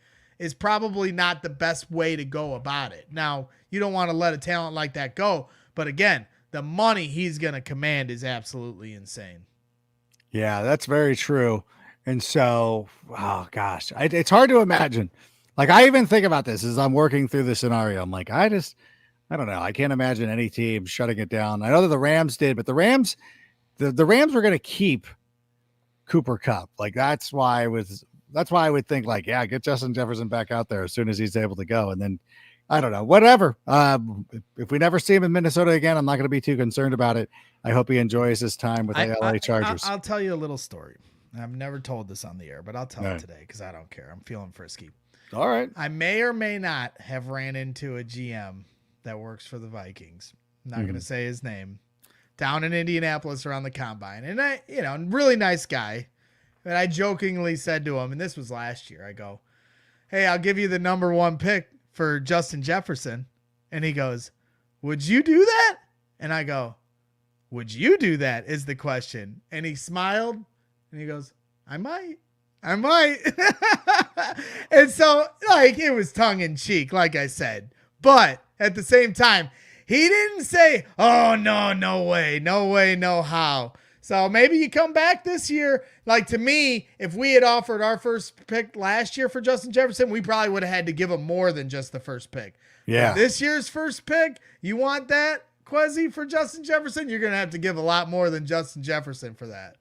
[SPEAKER 4] probably not the best way to go about it. Now, you don't want to let a talent like that go, but again, the money he's going to command is absolutely insane.
[SPEAKER 1] Yeah, that's very true. And so, oh gosh, it's hard to imagine. Like, I even think about this as I'm working through the scenario. I'm like, I don't know. I can't imagine any team shutting it down. I know that the Rams did, but the Rams were going to keep Cooper Kupp. Like, that's why I would think like, yeah, get Justin Jefferson back out there as soon as he's able to go. And then I don't know, whatever. If we never see him in Minnesota again, I'm not going to be too concerned about it. I hope he enjoys his time with the LA Chargers.
[SPEAKER 4] I'll tell you a little story. I've never told this on the air, but I'll tell it today because I don't care. I'm feeling frisky.
[SPEAKER 1] All right.
[SPEAKER 4] I may or may not have ran into a GM that works for the Vikings. I'm not going to say his name. Down in Indianapolis around the combine. And really nice guy. And I jokingly said to him, and this was last year, I go, hey, I'll give you the number 1 pick for Justin Jefferson. And he goes, would you do that? And I go, would you do that is the question. And he smiled and he goes, I might. And so like, it was tongue in cheek, like I said, but at the same time, he didn't say, oh no way, no how. So maybe you come back this year. Like, to me, if we had offered our first pick last year for Justin Jefferson, we probably would have had to give him more than just the first pick.
[SPEAKER 1] Yeah.
[SPEAKER 4] But this year's first pick, you want that, Kwesi, for Justin Jefferson? You're going to have to give a lot more than Justin Jefferson for that.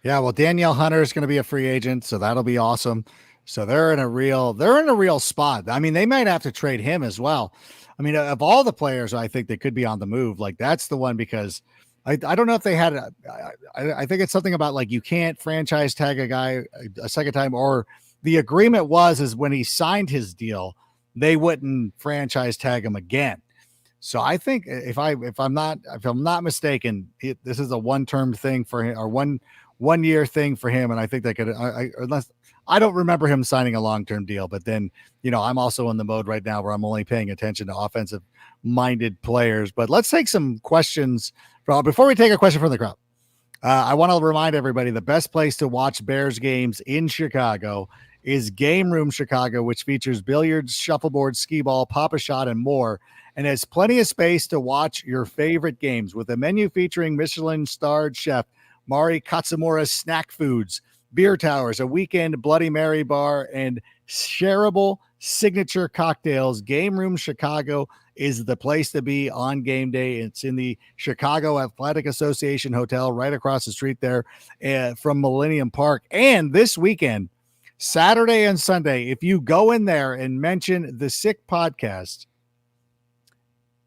[SPEAKER 1] Yeah, well, Danielle Hunter is going to be a free agent, so that'll be awesome. So they're in a real spot. I mean, they might have to trade him as well. I mean, of all the players, I think that could be on the move. Like that's the one because I don't know if they had. I think it's something about like you can't franchise tag a guy a second time, or the agreement is when he signed his deal, they wouldn't franchise tag him again. So I think if I'm not mistaken, this is a one-term thing for him or one year thing for him, and I think they could unless I don't remember him signing a long-term deal. But then I'm also in the mode right now where I'm only paying attention to offensive-minded players. But let's take some questions before we take a question from the crowd. I want to remind everybody the best place to watch Bears games in Chicago is Game Room Chicago, which features billiards, shuffleboard, skee ball, Pop-A-Shot, and more, and has plenty of space to watch your favorite games with a menu featuring Michelin-starred chef Mari Katsumura's snack foods, beer towers, a weekend Bloody Mary bar, and shareable signature cocktails. Game Room Chicago is the place to be on game day. It's in the Chicago Athletic Association Hotel right across the street there from Millennium Park. And this weekend, Saturday and Sunday, if you go in there and mention the Sick Podcast,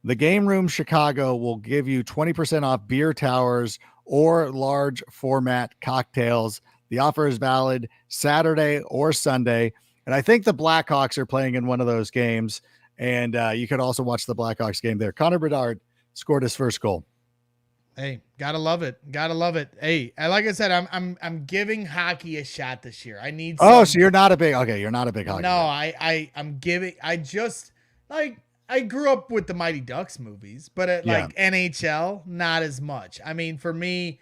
[SPEAKER 1] the Game Room Chicago will give you 20% off beer towers or large format cocktails. The offer is valid Saturday or Sunday. And I think the Blackhawks are playing in one of those games. And you could also watch the Blackhawks game there. Connor Bedard scored his first goal.
[SPEAKER 4] Hey, gotta love it. Gotta love it. Hey, like I said, I'm giving hockey a shot this year. I need
[SPEAKER 1] so you're not a big hockey.
[SPEAKER 4] No, I'm giving I grew up with the Mighty Ducks movies, but like NHL, not as much. I mean, for me,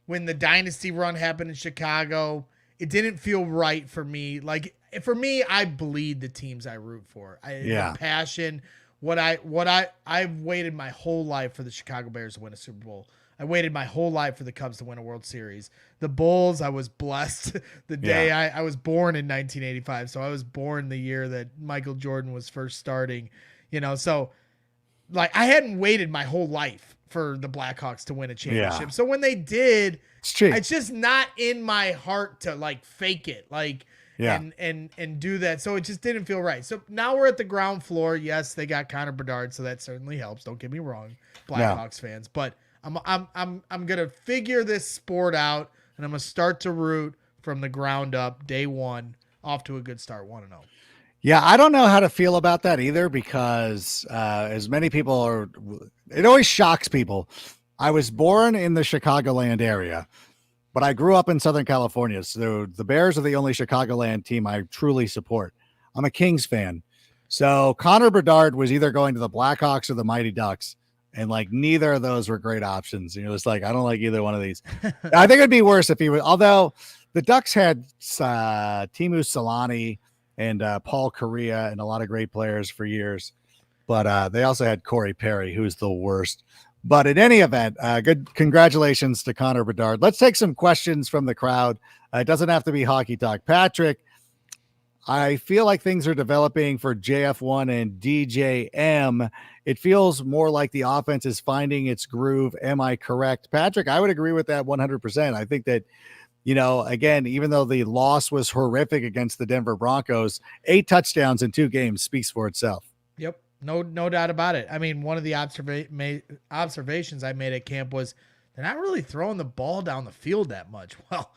[SPEAKER 4] when the dynasty run happened in Chicago, it didn't feel right for me. Like for me, I bleed the teams I root for. The passion, I've waited my whole life for the Chicago Bears to win a Super Bowl. I waited my whole life for the Cubs to win a World Series. The Bulls, I was blessed the day I was born in 1985. So I was born the year that Michael Jordan was first starting, so like I hadn't waited my whole life for the Blackhawks to win a championship. Yeah. So when they did, it's just not in my heart to like fake it, like, and do that. So it just didn't feel right. So now we're at the ground floor. Yes, they got Connor Bedard, so that certainly helps. Don't get me wrong, Blackhawks fans, but I'm gonna figure this sport out, and I'm gonna start to root from the ground up, day one, off to a good start, 1-0.
[SPEAKER 1] Yeah, I don't know how to feel about that either because as many people are, it always shocks people. I was born in the Chicagoland area, but I grew up in Southern California. So the Bears are the only Chicagoland team I truly support. I'm a Kings fan. So Connor Bedard was either going to the Blackhawks or the Mighty Ducks. And like neither of those were great options. It's like, I don't like either one of these. I think it'd be worse if he was, although the Ducks had Teemu Selanne and Paul Correa and a lot of great players for years. But they also had Corey Perry, who's the worst. But in any event, good congratulations to Connor Bedard. Let's take some questions from the crowd. It doesn't have to be hockey talk. Patrick, I feel like things are developing for JF1 and DJM. It feels more like the offense is finding its groove. Am I correct? Patrick, I would agree with that 100%. I think that, again, even though the loss was horrific against the Denver Broncos, 8 touchdowns in 2 games speaks for itself.
[SPEAKER 4] Yep. No doubt about it. I mean, one of the observations I made at camp was they're not really throwing the ball down the field that much. Well,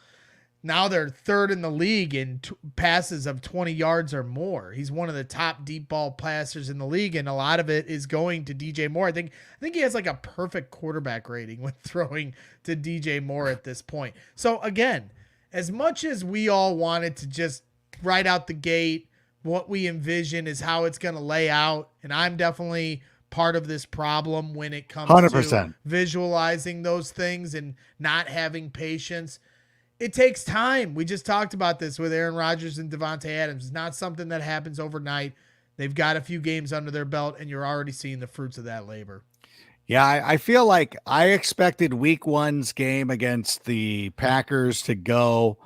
[SPEAKER 4] now they're third in the league in passes of 20 yards or more. He's one of the top deep ball passers in the league, and a lot of it is going to DJ Moore. I think he has like a perfect quarterback rating when throwing to DJ Moore at this point. So again, as much as we all wanted to just right out the gate, what we envision is how it's going to lay out, and I'm definitely part of this problem when it comes 100%. To visualizing those things and not having patience. It takes time. We just talked about this with Aaron Rodgers and Devontae Adams. It's not something that happens overnight. They've got a few games under their belt, and you're already seeing the fruits of that labor.
[SPEAKER 1] Yeah, I feel like I expected week 1's game against the Packers to go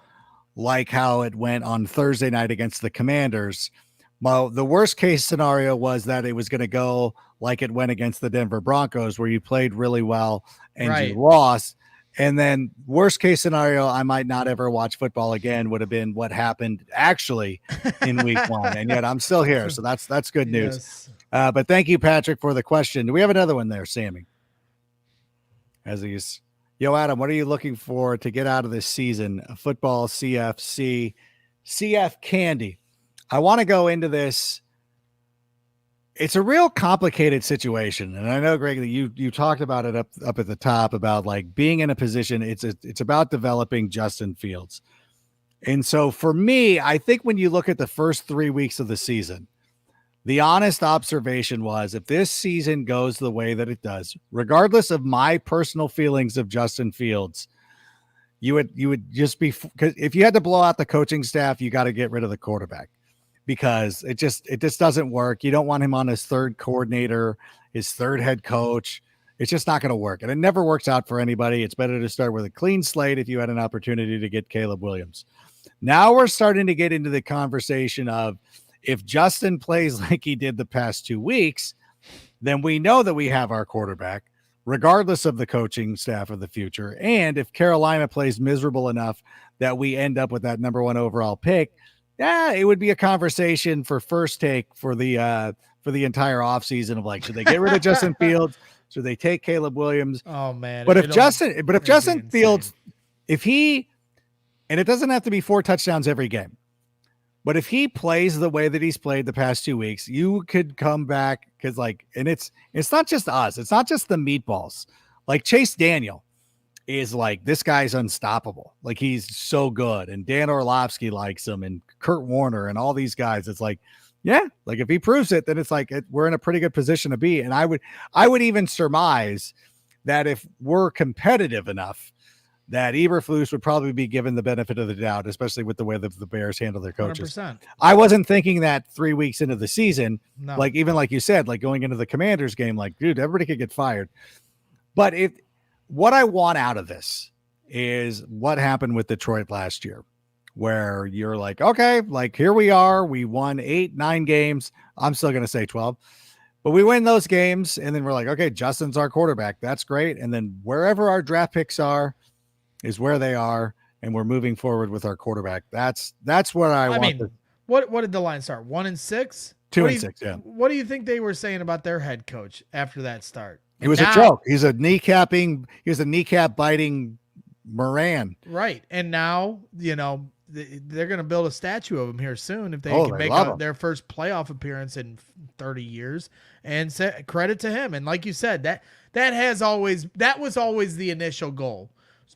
[SPEAKER 1] like how it went on Thursday night against the Commanders. Well, the worst case scenario was that it was going to go like it went against the Denver Broncos, where you played really well and you lost. And then worst case scenario, I might not ever watch football again, would have been what happened actually in week 1. And yet I'm still here. So that's good news. But thank you, Patrick, for the question. Do we have another one there, Sammy? As he's, yo, Adam, what are you looking for to get out of this season? Football, CFC, CF Candy. I want to go into this. It's a real complicated situation. And I know, Greg, that you talked about it up at the top about like being in a position. It's about developing Justin Fields. And so for me, I think when you look at the first 3 weeks of the season, the honest observation was if this season goes the way that it does, regardless of my personal feelings of Justin Fields, you would just be, because if you had to blow out the coaching staff, you got to get rid of the quarterback because it just doesn't work. You don't want him on his third coordinator, his third head coach. It's just not going to work. And it never works out for anybody. It's better to start with a clean slate if you had an opportunity to get Caleb Williams. Now we're starting to get into the conversation of if Justin plays like he did the past 2 weeks, then we know that we have our quarterback, regardless of the coaching staff of the future. And if Carolina plays miserable enough that we end up with that number 1 overall pick, it would be a conversation for first take for the entire offseason of like, should they get rid of Justin Fields? Should they take Caleb Williams?
[SPEAKER 4] Oh man.
[SPEAKER 1] But if Justin Fields, and it doesn't have to be 4 touchdowns every game, but if he plays the way that he's played the past 2 weeks, you could come back because and it's not just us. It's not just the meatballs. Like Chase Daniel is like, this guy's unstoppable. Like he's so good. And Dan Orlovsky likes him and Kurt Warner and all these guys. It's like, yeah, like if he proves it, then it's like we're in a pretty good position to be. And I would even surmise that if we're competitive enough, that Eberflus would probably be given the benefit of the doubt, especially with the way that the Bears handle their coaches.
[SPEAKER 4] 100%.
[SPEAKER 1] I wasn't thinking that 3 weeks into the season,
[SPEAKER 4] No.
[SPEAKER 1] like even like you said, like going into the Commanders game, like, dude, everybody could get fired. But what I want out of this is what happened with Detroit last year, where you're like, okay, like here we are. We won 8-9 games. I'm still going to say 12. But we win those games, and then we're like, okay, Justin's our quarterback. That's great. And then wherever our draft picks are is where they are, and we're moving forward with our quarterback. That's what I want.
[SPEAKER 4] Mean, what did the line start? 1-6?
[SPEAKER 1] 2-6, yeah.
[SPEAKER 4] What do you think they were saying about their head coach after that start?
[SPEAKER 1] It was a joke. He was a kneecap biting Moran.
[SPEAKER 4] Right. And now, they're going to build a statue of him here soon if they can make their first playoff appearance in 30 years, and credit to him. And like you said, that was always the initial goal.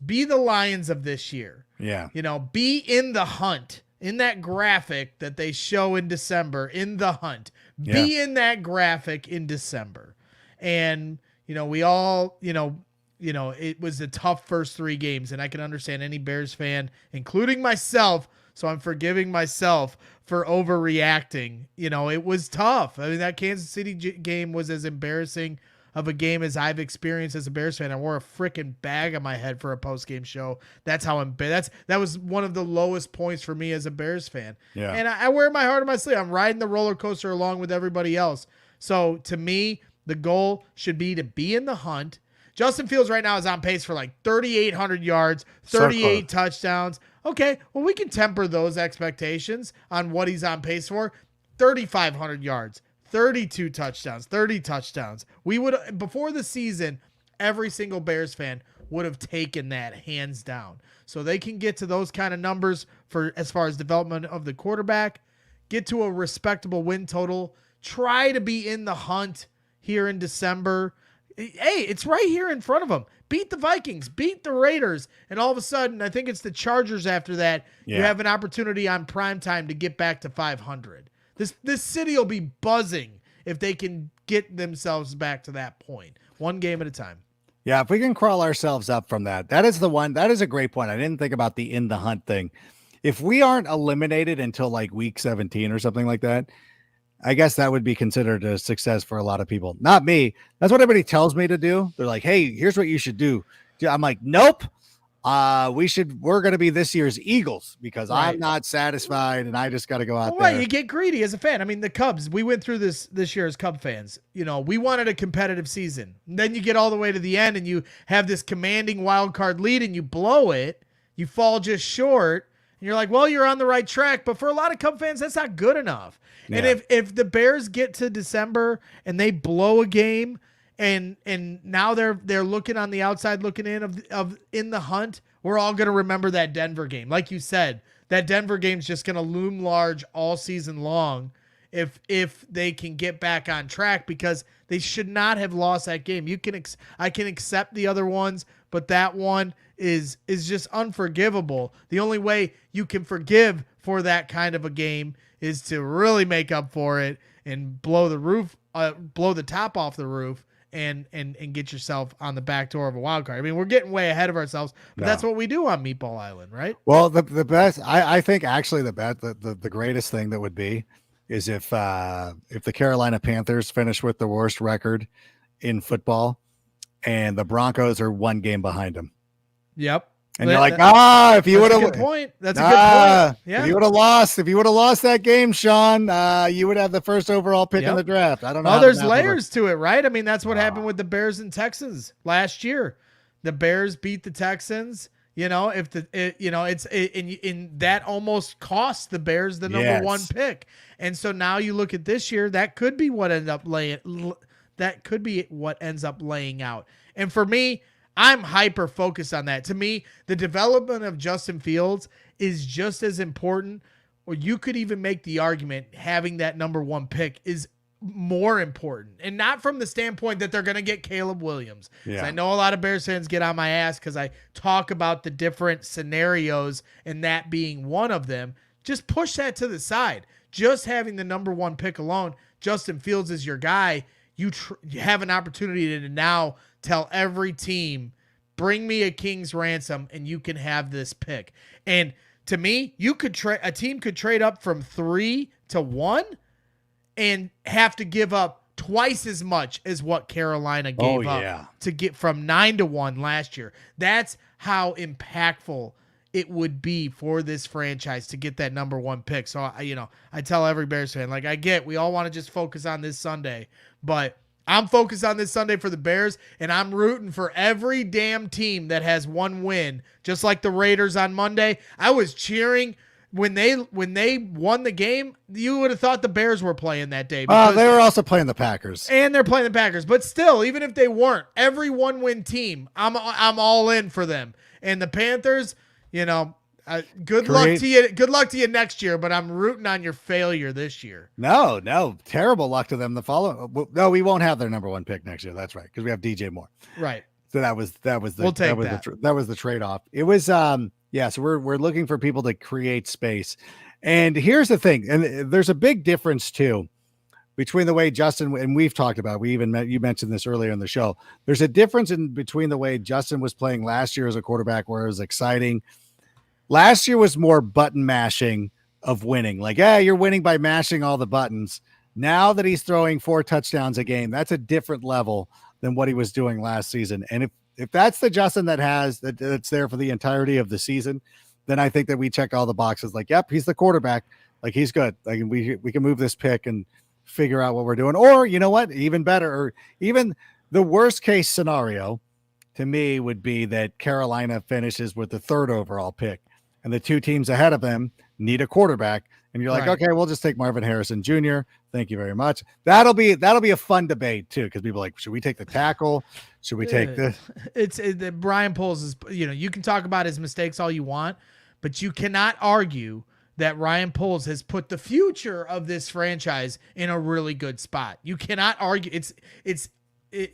[SPEAKER 4] Be the Lions of this year.
[SPEAKER 1] Yeah.
[SPEAKER 4] Be in the hunt, in that graphic that they show in December, in the hunt. Be in that graphic in December. And, we all, it was a tough first 3 games, and I can understand any Bears fan, including myself, so I'm forgiving myself for overreacting. It was tough. I mean, that Kansas City game was as embarrassing of a game as I've experienced as a Bears fan. I wore a freaking bag on my head for a post-game show. That's how that was one of the lowest points for me as a Bears fan.
[SPEAKER 1] Yeah.
[SPEAKER 4] And I wear my heart on my sleeve. I'm riding the roller coaster along with everybody else. So to me, the goal should be to be in the hunt. Justin Fields right now is on pace for like 3,800 yards, 38 touchdowns. Okay, well, we can temper those expectations on what he's on pace for. 3,500 yards. 32 touchdowns, 30 touchdowns. We would, before the season, every single Bears fan would have taken that hands down. So they can get to those kind of numbers for as far as development of the quarterback, get to a respectable win total, try to be in the hunt here in December. Hey, it's right here in front of them. Beat the Vikings, beat the Raiders, and all of a sudden, I think it's the Chargers after that. Yeah. You have an opportunity on primetime to get back to 500. This city will be buzzing if they can get themselves back to that point. One game at a time.
[SPEAKER 1] Yeah, if we can crawl ourselves up from that. That is a great point. I didn't think about the in the hunt thing. If we aren't eliminated until like week 17 or something like that, I guess that would be considered a success for a lot of people. Not me. That's what everybody tells me to do. They're like, hey, here's what you should do. I'm like, nope. We're going to be this year's Eagles because I'm not satisfied and I just got to go out there.
[SPEAKER 4] You get greedy as a fan. I mean, the Cubs, we went through this year as Cub fans. We wanted a competitive season. And then you get all the way to the end and you have this commanding wild card lead and you blow it. You fall just short And you're like, well, you're on the right track. But for a lot of Cub fans, that's not good enough.
[SPEAKER 1] Yeah.
[SPEAKER 4] And if the Bears get to December and they blow a game and now they're looking on the outside looking in of in the hunt, we're all going to remember that Denver game. Like you said, that Denver game's just going to loom large all season long if they can get back on track, because they should not have lost that game. I can accept the other ones, but that one is just unforgivable. The only way you can forgive for that kind of a game is to really make up for it and blow the top off the roof and get yourself on the back door of a wild card. I mean, we're getting way ahead of ourselves, but that's what we do on Meatball Island, right?
[SPEAKER 1] Well, the best, I think actually the greatest thing that would be is if the Carolina Panthers finish with the worst record in football and the Broncos are one game behind them.
[SPEAKER 4] Yep.
[SPEAKER 1] And you're like, if you would have,
[SPEAKER 4] good point. That's a good point. Yeah.
[SPEAKER 1] If you would have lost that game, Sean, you would have the first overall pick in the draft. I don't know.
[SPEAKER 4] Well, there's layers to it, right? I mean, that's what happened with the Bears and Texans last year. The Bears beat the Texans. That almost cost the Bears the number one pick. And so now you look at this year, that could be what ends up laying out. And for me, I'm hyper focused on that. To me, the development of Justin Fields is just as important, or you could even make the argument having that number one pick is more important, and not from the standpoint that they're going to get Caleb Williams. Yeah. I know a lot of Bears fans get on my ass because I talk about the different scenarios and that being one of them. Just push that to the side. Just having the number one pick alone, Justin Fields is your guy. You have an opportunity to now tell every team, bring me a king's ransom and you can have this pick. And to me, a team could trade up from 3 to 1 and have to give up twice as much as what Carolina gave up to get from 9 to 1 last year. That's how impactful it would be for this franchise to get that number one pick. So, I tell every Bears fan, like, we all want to just focus on this Sunday, but I'm focused on this Sunday for the Bears, and I'm rooting for every damn team that has one win, just like the Raiders on Monday. I was cheering when they won the game. You would have thought the Bears were playing that day.
[SPEAKER 1] They were also playing the Packers.
[SPEAKER 4] And they're playing the Packers. But still, even if they weren't, every one-win team, I'm all in for them. And the Panthers, good luck to you. Good luck to you next year, but I'm rooting on your failure this year.
[SPEAKER 1] No, terrible luck to them. No, we won't have their number one pick next year. That's right, because we have DJ Moore.
[SPEAKER 4] Right.
[SPEAKER 1] So that was the trade-off. It was so we're looking for people to create space. And here's the thing, and there's a big difference too between the way Justin, and we've talked about, you mentioned this earlier in the show. There's a difference between the way Justin was playing last year as a quarterback, where it was exciting. Last year was more button mashing of winning. Like, you're winning by mashing all the buttons. Now that he's throwing 4 touchdowns a game, that's a different level than what he was doing last season. And if that's the Justin that's there for the entirety of the season, then I think that we check all the boxes. Like, yep, he's the quarterback. Like, he's good. Like, we can move this pick and figure out what we're doing. Or, you know what? Even better, or even the worst case scenario to me would be that Carolina finishes with the 3rd overall pick, and the 2 teams ahead of them need a quarterback. And you're like, okay, we'll just take Marvin Harrison Jr. Thank you very much. That'll be a fun debate too, because people are like, should we take the tackle? Should we take the?
[SPEAKER 4] Brian Poles is. You can talk about his mistakes all you want, but you cannot argue that Ryan Poles has put the future of this franchise in a really good spot. You cannot argue.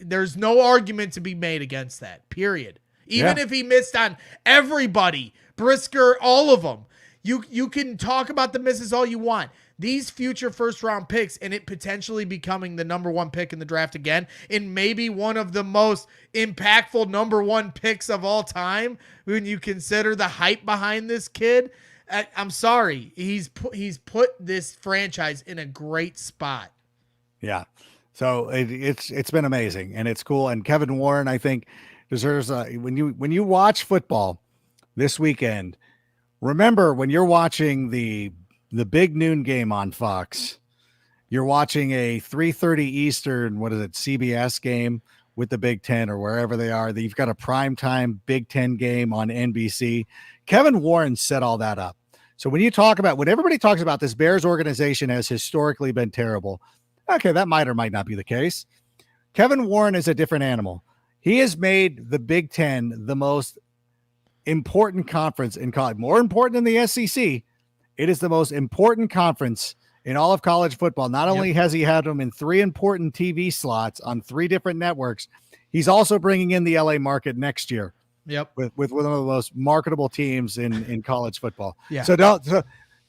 [SPEAKER 4] There's no argument to be made against that. Period. Even if he missed on everybody, Brisker, all of them. You can talk about the misses all you want. These future first-round picks and it potentially becoming the number one pick in the draft again, and maybe one of the most impactful number one picks of all time when you consider the hype behind this kid. I'm sorry. He's put this franchise in a great spot.
[SPEAKER 1] Yeah. So it's been amazing, and it's cool. And Kevin Warren, I think, deserves when you watch football this weekend, remember when you're watching the big noon game on Fox, you're watching a 3:30 Eastern, CBS game with the Big Ten or wherever they are, that you've got a primetime Big Ten game on NBC. Kevin Warren set all that up. So when everybody talks about this Bears organization has historically been terrible, okay, that might or might not be the case. Kevin Warren is a different animal. He has made the Big Ten the most important conference in college, more important than the SEC. It is the most important conference in all of college football. Not only has he had them in 3 important TV slots on 3 different networks, he's also bringing in the LA market next year.
[SPEAKER 4] Yep.
[SPEAKER 1] With one of the most marketable teams in college football.
[SPEAKER 4] Yeah.
[SPEAKER 1] So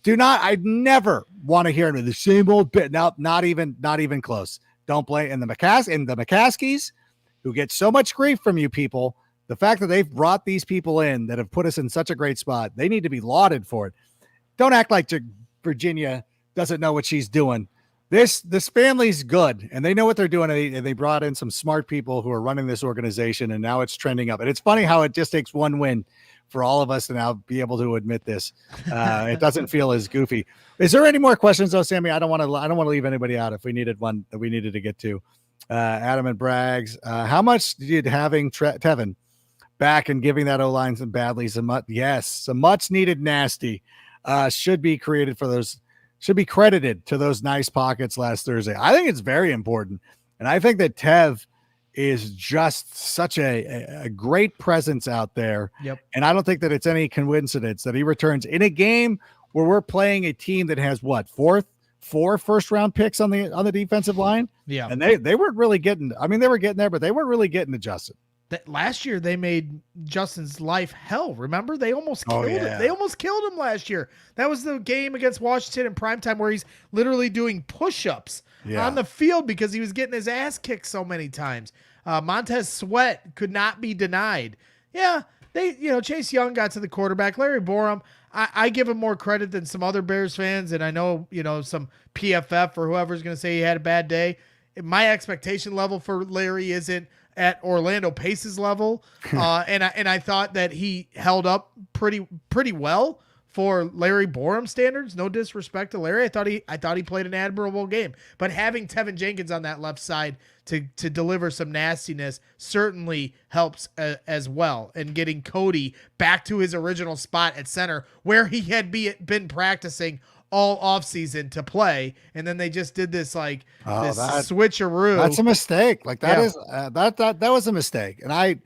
[SPEAKER 1] do not, I never want to hear the same old bit. No, not even close. Don't blame the McCaskies, who get so much grief from you people. The fact that they've brought these people in that have put us in such a great spot, they need to be lauded for it. Don't act like Virginia doesn't know what she's doing. This family's good, and they know what they're doing. And they brought in some smart people who are running this organization, and now it's trending up. And it's funny how it just takes one win for all of us to now be able to admit this. It doesn't feel as goofy. Is there any more questions, though, Sammy? I don't want to leave anybody out if we needed one that we needed to get to. Adam and Braggs, how much did having Tevin back and giving that O-line some much needed nasty should be credited to those nice pockets last Thursday. I think it's very important. And I think that Tev is just such a great presence out there.
[SPEAKER 4] Yep.
[SPEAKER 1] And I don't think that it's any coincidence that he returns in a game where we're playing a team that has four first-round picks on the defensive line.
[SPEAKER 4] Yeah.
[SPEAKER 1] And they weren't really getting, they were getting there, but they weren't really getting to Justin.
[SPEAKER 4] That last year they made Justin's life hell. Remember, they almost killed him. They almost killed him last year. That was the game against Washington in primetime where he's literally doing push-ups on the field because he was getting his ass kicked so many times. Montez Sweat could not be denied. Yeah, Chase Young got to the quarterback. Larry Borum, I give him more credit than some other Bears fans, and I know some PFF or whoever's going to say he had a bad day. My expectation level for Larry isn't at Orlando Pace's level, and I thought that he held up pretty well for Larry Borum standards. No disrespect to Larry, I thought he played an admirable game. But having Tevin Jenkins on that left side to deliver some nastiness certainly helps as well. And getting Cody back to his original spot at center where he had been practicing all offseason to play, and then they just did this switcheroo. That's
[SPEAKER 1] a mistake. That was a mistake. And I've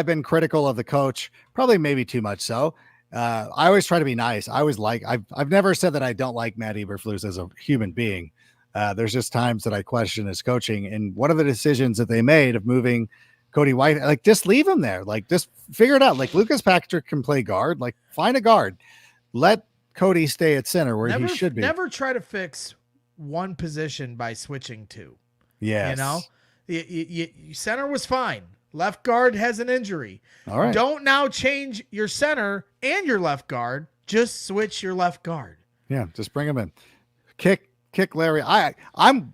[SPEAKER 1] been critical of the coach, probably maybe too much so. I always try to be nice. I've never said that I don't like Matt Eberflus as a human being. There's just times that I question his coaching, and one of the decisions that they made of moving Cody White, just leave him there. Just figure it out. Lucas Patrick can play guard. Find a guard. Let Cody stay at center where he should be.
[SPEAKER 4] Never try to fix one position by switching two.
[SPEAKER 1] Yes.
[SPEAKER 4] Center was fine. Left guard has an injury.
[SPEAKER 1] All right.
[SPEAKER 4] Don't now change your center and your left guard. Just switch your left guard.
[SPEAKER 1] Yeah, just bring him in. Kick Larry. I'm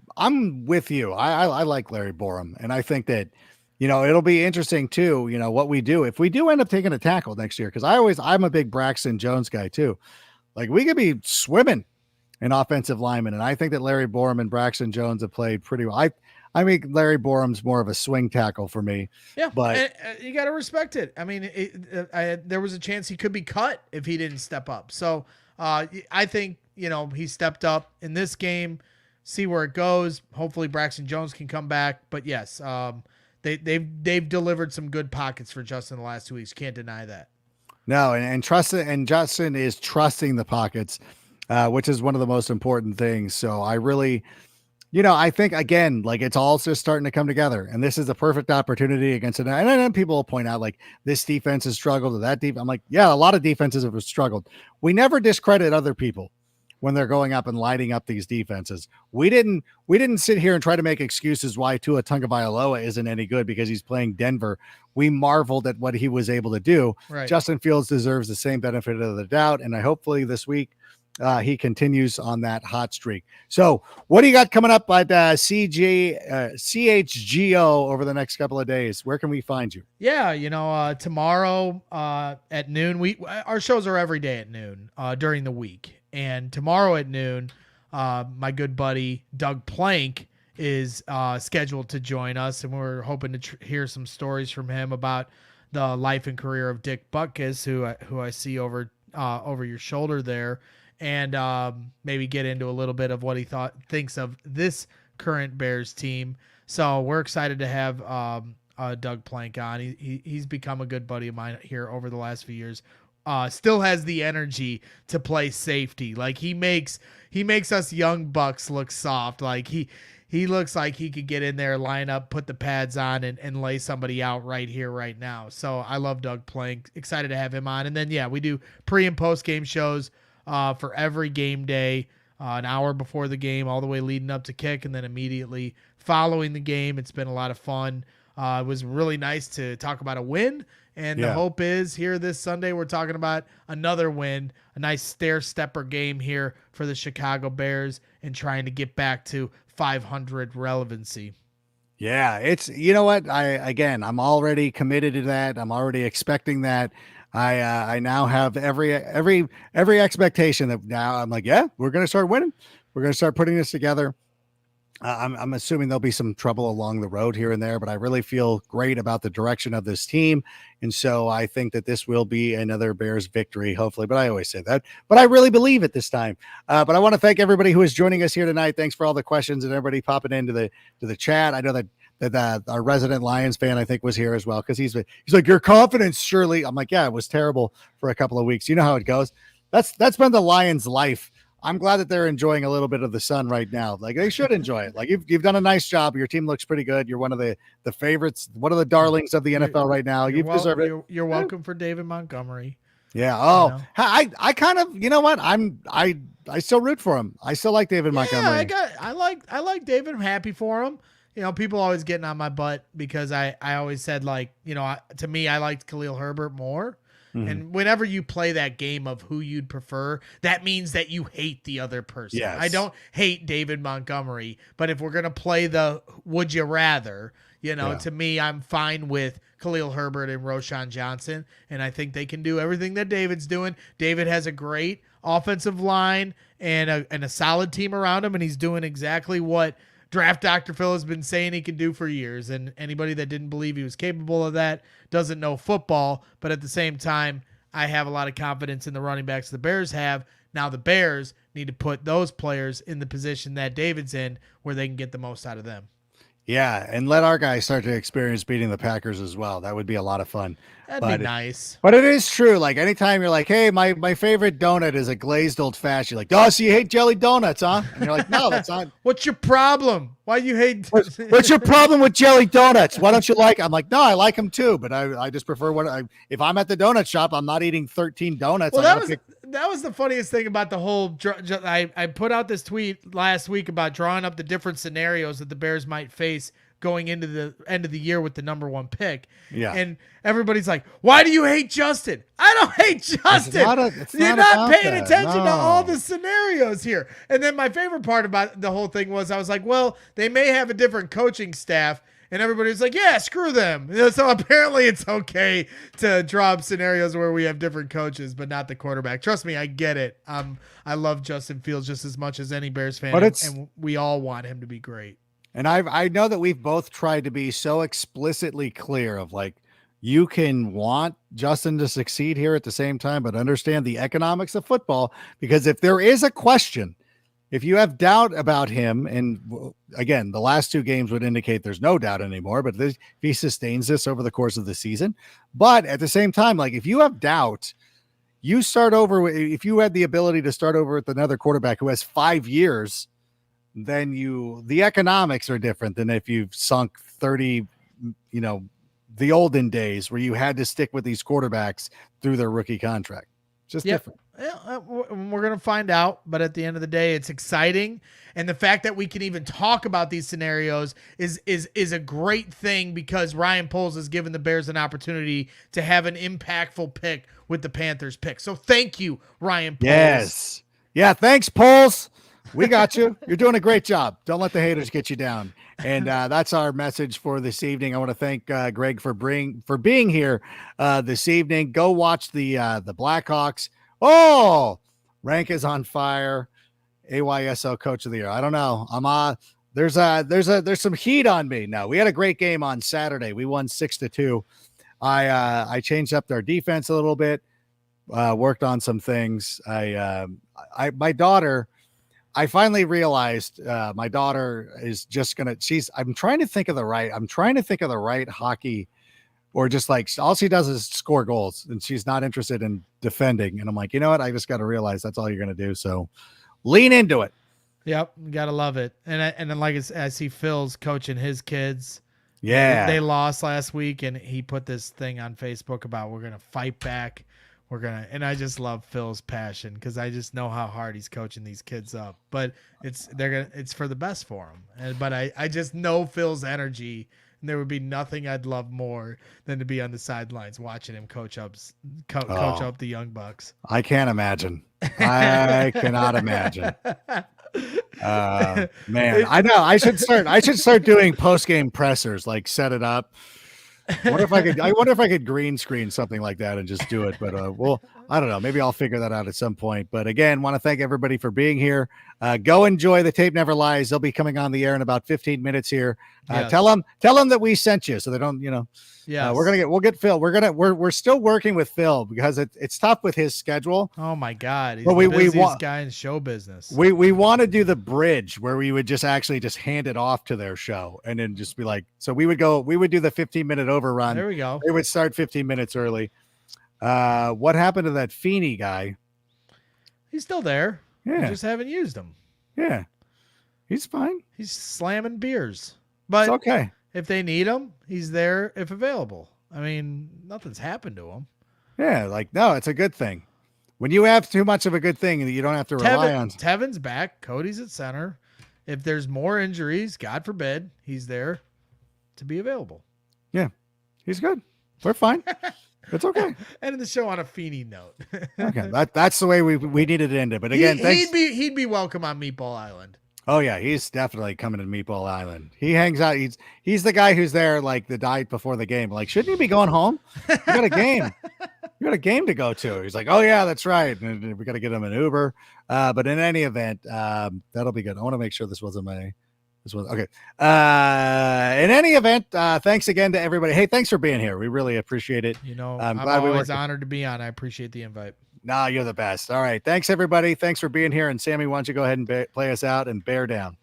[SPEAKER 1] with you. I like Larry Borum, and I think that it'll be interesting too. What we do if we do end up taking a tackle next year, because I'm a big Braxton Jones guy too. We could be swimming in offensive linemen, and I think that Larry Borum and Braxton Jones have played pretty well. I mean, Larry Borum's more of a swing tackle for me.
[SPEAKER 4] Yeah,
[SPEAKER 1] but
[SPEAKER 4] you got to respect it. I mean, there was a chance he could be cut if he didn't step up. So I think he stepped up in this game. See where it goes. Hopefully, Braxton Jones can come back. But yes, they've delivered some good pockets for Justin the last 2 weeks. Can't deny that.
[SPEAKER 1] No, and Justin is trusting the pockets, which is one of the most important things. So I really, I think again, it's all just starting to come together, and this is a perfect opportunity against it. And then people will point out this defense has struggled or that defense. I'm yeah, a lot of defenses have struggled. We never discredit other people when they're going up and lighting up these defenses. We didn't sit here and try to make excuses why Tua Tagovailoa isn't any good because he's playing Denver. We marveled at what he was able to do.
[SPEAKER 4] Right.
[SPEAKER 1] Justin Fields deserves the same benefit of the doubt, and hopefully this week he continues on that hot streak. So what do you got coming up at CHGO over the next couple of days? Where can we find you?
[SPEAKER 4] Yeah, tomorrow at noon, our shows are every day at noon during the week. And tomorrow at noon, my good buddy Doug Plank is scheduled to join us, and we're hoping to hear some stories from him about the life and career of Dick Butkus, who I see over over your shoulder there, and maybe get into a little bit of what he thinks of this current Bears team. So we're excited to have Doug Plank on. He's become a good buddy of mine here over the last few years. Still has the energy to play safety. Like he makes us young bucks look soft. Like he looks like he could get in there, line up, put the pads on, and lay somebody out right here, right now. So I love Doug Plank. Excited to have him on. And then, yeah, we do pre- and post-game shows for every game day, an hour before the game, all the way leading up to kick, and then immediately following the game. It's been a lot of fun. It was really nice to talk about a win. And the hope is here this Sunday, we're talking about another win, a nice stair-stepper game here for the Chicago Bears and trying to get back to 500 relevancy.
[SPEAKER 1] Yeah, it's, you know what? I'm already committed to that. I'm already expecting that. I now have every expectation that now I'm like, yeah, we're going to start winning. We're going to start putting this together. I'm assuming there'll be some trouble along the road here and there, but I really feel great about the direction of this team. And so I think that this will be another Bears victory, hopefully. But I always say that, but I really believe it this time. But I want to thank everybody who is joining us here tonight. Thanks for all the questions and everybody popping into the chat. I know that our resident Lions fan, I think, was here as well, because he's like, your confidence, surely. I'm like, yeah, it was terrible for a couple of weeks. You know how it goes. That's been the Lions' life. I'm glad that they're enjoying a little bit of the sun right now. Like, they should enjoy it. Like, you've done a nice job. Your team looks pretty good. You're one of the favorites, one of the darlings of the NFL right now. You deserve it.
[SPEAKER 4] You're welcome for David Montgomery.
[SPEAKER 1] Yeah. Oh, I kind of, you know what? I still root for him. I still like David Montgomery.
[SPEAKER 4] I like David. I'm happy for him. You know, people always getting on my butt because I always said, like, you know, to me, I liked Khalil Herbert more. Mm-hmm. And whenever you play that game of who you'd prefer, that means that you hate the other person.
[SPEAKER 1] Yes.
[SPEAKER 4] I don't hate David Montgomery, but if we're going to play the would you rather, you know, to me, I'm fine with Khalil Herbert and Roschon Johnson. And I think they can do everything that David's doing. David has a great offensive line and a solid team around him. And he's doing exactly what Draft Dr. Phil has been saying he can do for years. And anybody that didn't believe he was capable of that doesn't know football. But at the same time, I have a lot of confidence in the running backs the Bears have. Now the Bears need to put those players in the position that David's in where they can get the most out of them.
[SPEAKER 1] Yeah, and let our guys start to experience beating the Packers as well. That would be a lot of fun.
[SPEAKER 4] That'd be nice.
[SPEAKER 1] But it is true. Like, anytime you're like, hey, my favorite donut is a glazed old fashioned. You're like, oh, so you hate jelly donuts, huh? And you're like, no, that's not.
[SPEAKER 4] What's your problem? Why you hate?
[SPEAKER 1] What's your problem with jelly donuts? Why don't you like? I'm like, no, I like them too, but I just prefer if I'm at the donut shop, I'm not eating 13 donuts.
[SPEAKER 4] Well, that was the funniest thing about the whole. I put out this tweet last week about drawing up the different scenarios that the Bears might face going into the end of the year with the number 1 pick.
[SPEAKER 1] Yeah.
[SPEAKER 4] And everybody's like, why do you hate Justin? I don't hate Justin. You're not paying attention to all the scenarios here. And then my favorite part about the whole thing was I was like, well, they may have a different coaching staff. And everybody's like, yeah, screw them. You know, so apparently it's okay to draw up scenarios where we have different coaches, but not the quarterback. Trust me, I get it. I love Justin Fields just as much as any Bears fan, and we all want him to be great.
[SPEAKER 1] And I know that we've both tried to be so explicitly clear of, like, you can want Justin to succeed here at the same time, but understand the economics of football, because if there is a question, if you have doubt about him, and again, the last 2 games would indicate there's no doubt anymore, but if he sustains this over the course of the season, but at the same time, like, if you have doubt, you start over. If you had the ability to start over with another quarterback who has 5 years, then the economics are different than if you've sunk 30, you know, the olden days where you had to stick with these quarterbacks through their rookie contract. Just different.
[SPEAKER 4] Yeah, we're going to find out, but at the end of the day, it's exciting. And the fact that we can even talk about these scenarios is a great thing, because Ryan Poles has given the Bears an opportunity to have an impactful pick with the Panthers pick. So thank you, Ryan Poles.
[SPEAKER 1] Yes. Yeah. Thanks, Poles. We got you. You're doing a great job. Don't let the haters get you down. And that's our message for this evening. I want to thank Greg for being here this evening. Go watch the Blackhawks. Oh, Rank is on fire. AYSO Coach of the Year. I don't know. There's some heat on me. No, we had a great game on Saturday. We won 6-2. I changed up our defense a little bit. worked on some things. My daughter, I finally realized my daughter is just gonna. I'm trying to think of the right hockey, or just like all she does is score goals, and she's not interested in defending. And I'm like, you know what? I just got to realize that's all you're gonna do. So lean into it.
[SPEAKER 4] Yep, gotta love it. And then like I see Phil's coaching his kids.
[SPEAKER 1] Yeah,
[SPEAKER 4] They lost last week, and he put this thing on Facebook about we're gonna fight back. And I just love Phil's passion because I just know how hard he's coaching these kids up. But it's for the best for them. But I just know Phil's energy, and there would be nothing I'd love more than to be on the sidelines watching him coach up the young bucks.
[SPEAKER 1] I can't imagine. I cannot imagine. Man, I know. I should start doing post game pressers, like set it up. I wonder if I could green screen something like that and just do it. But well, I don't know. Maybe I'll figure that out at some point. But again, want to thank everybody for being here. Go enjoy The Tape Never Lies. They'll be coming on the air in about 15 minutes here.
[SPEAKER 4] Yes.
[SPEAKER 1] Tell them that we sent you, so they don't,
[SPEAKER 4] Yeah,
[SPEAKER 1] we'll get Phil. We're still working with Phil because it's tough with his schedule.
[SPEAKER 4] Oh my God, he's
[SPEAKER 1] But
[SPEAKER 4] the busiest guy in show business.
[SPEAKER 1] We want to do the bridge where we would just hand it off to their show and then just be like, so we would do the 15-minute overrun.
[SPEAKER 4] There we go.
[SPEAKER 1] They would start 15 minutes early. What happened to that Feeney guy?
[SPEAKER 4] He's still there.
[SPEAKER 1] Yeah.
[SPEAKER 4] We just haven't used him.
[SPEAKER 1] Yeah, he's fine.
[SPEAKER 4] He's slamming beers. But
[SPEAKER 1] It's okay.
[SPEAKER 4] if they need him, he's there if available. I mean, nothing's happened to him.
[SPEAKER 1] Yeah, no, it's a good thing. When you have too much of a good thing, you don't have to rely on.
[SPEAKER 4] Tevin's back. Cody's at center. If there's more injuries, God forbid, he's there to be available.
[SPEAKER 1] Yeah, he's good. We're fine. It's okay.
[SPEAKER 4] Ending the show on a Feeney note.
[SPEAKER 1] Okay, that's the way we needed to end it. But again, thanks.
[SPEAKER 4] He'd be welcome on Meatball Island.
[SPEAKER 1] Oh yeah, he's definitely coming to Meatball Island. He hangs out. He's the guy who's there like the night before the game. Like, shouldn't he be going home? You got a game. You got a game to go to. He's like, oh yeah, that's right. And we got to get him an Uber. But in any event, that'll be good. I want to make sure this was okay. In any event, thanks again to everybody. Hey, thanks for being here. We really appreciate it.
[SPEAKER 4] I'm always honored to be on. I appreciate the invite.
[SPEAKER 1] Nah, you're the best. All right. Thanks, everybody. Thanks for being here. And Sammy, why don't you go ahead and play us out and bear down.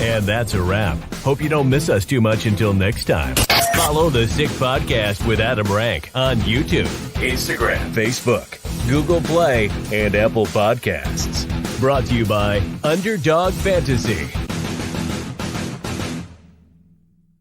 [SPEAKER 2] And that's a wrap. Hope you don't miss us too much until next time. Follow the Sick Podcast with Adam Rank on YouTube, Instagram, Facebook, Google Play, and Apple Podcasts. Brought to you by Underdog Fantasy.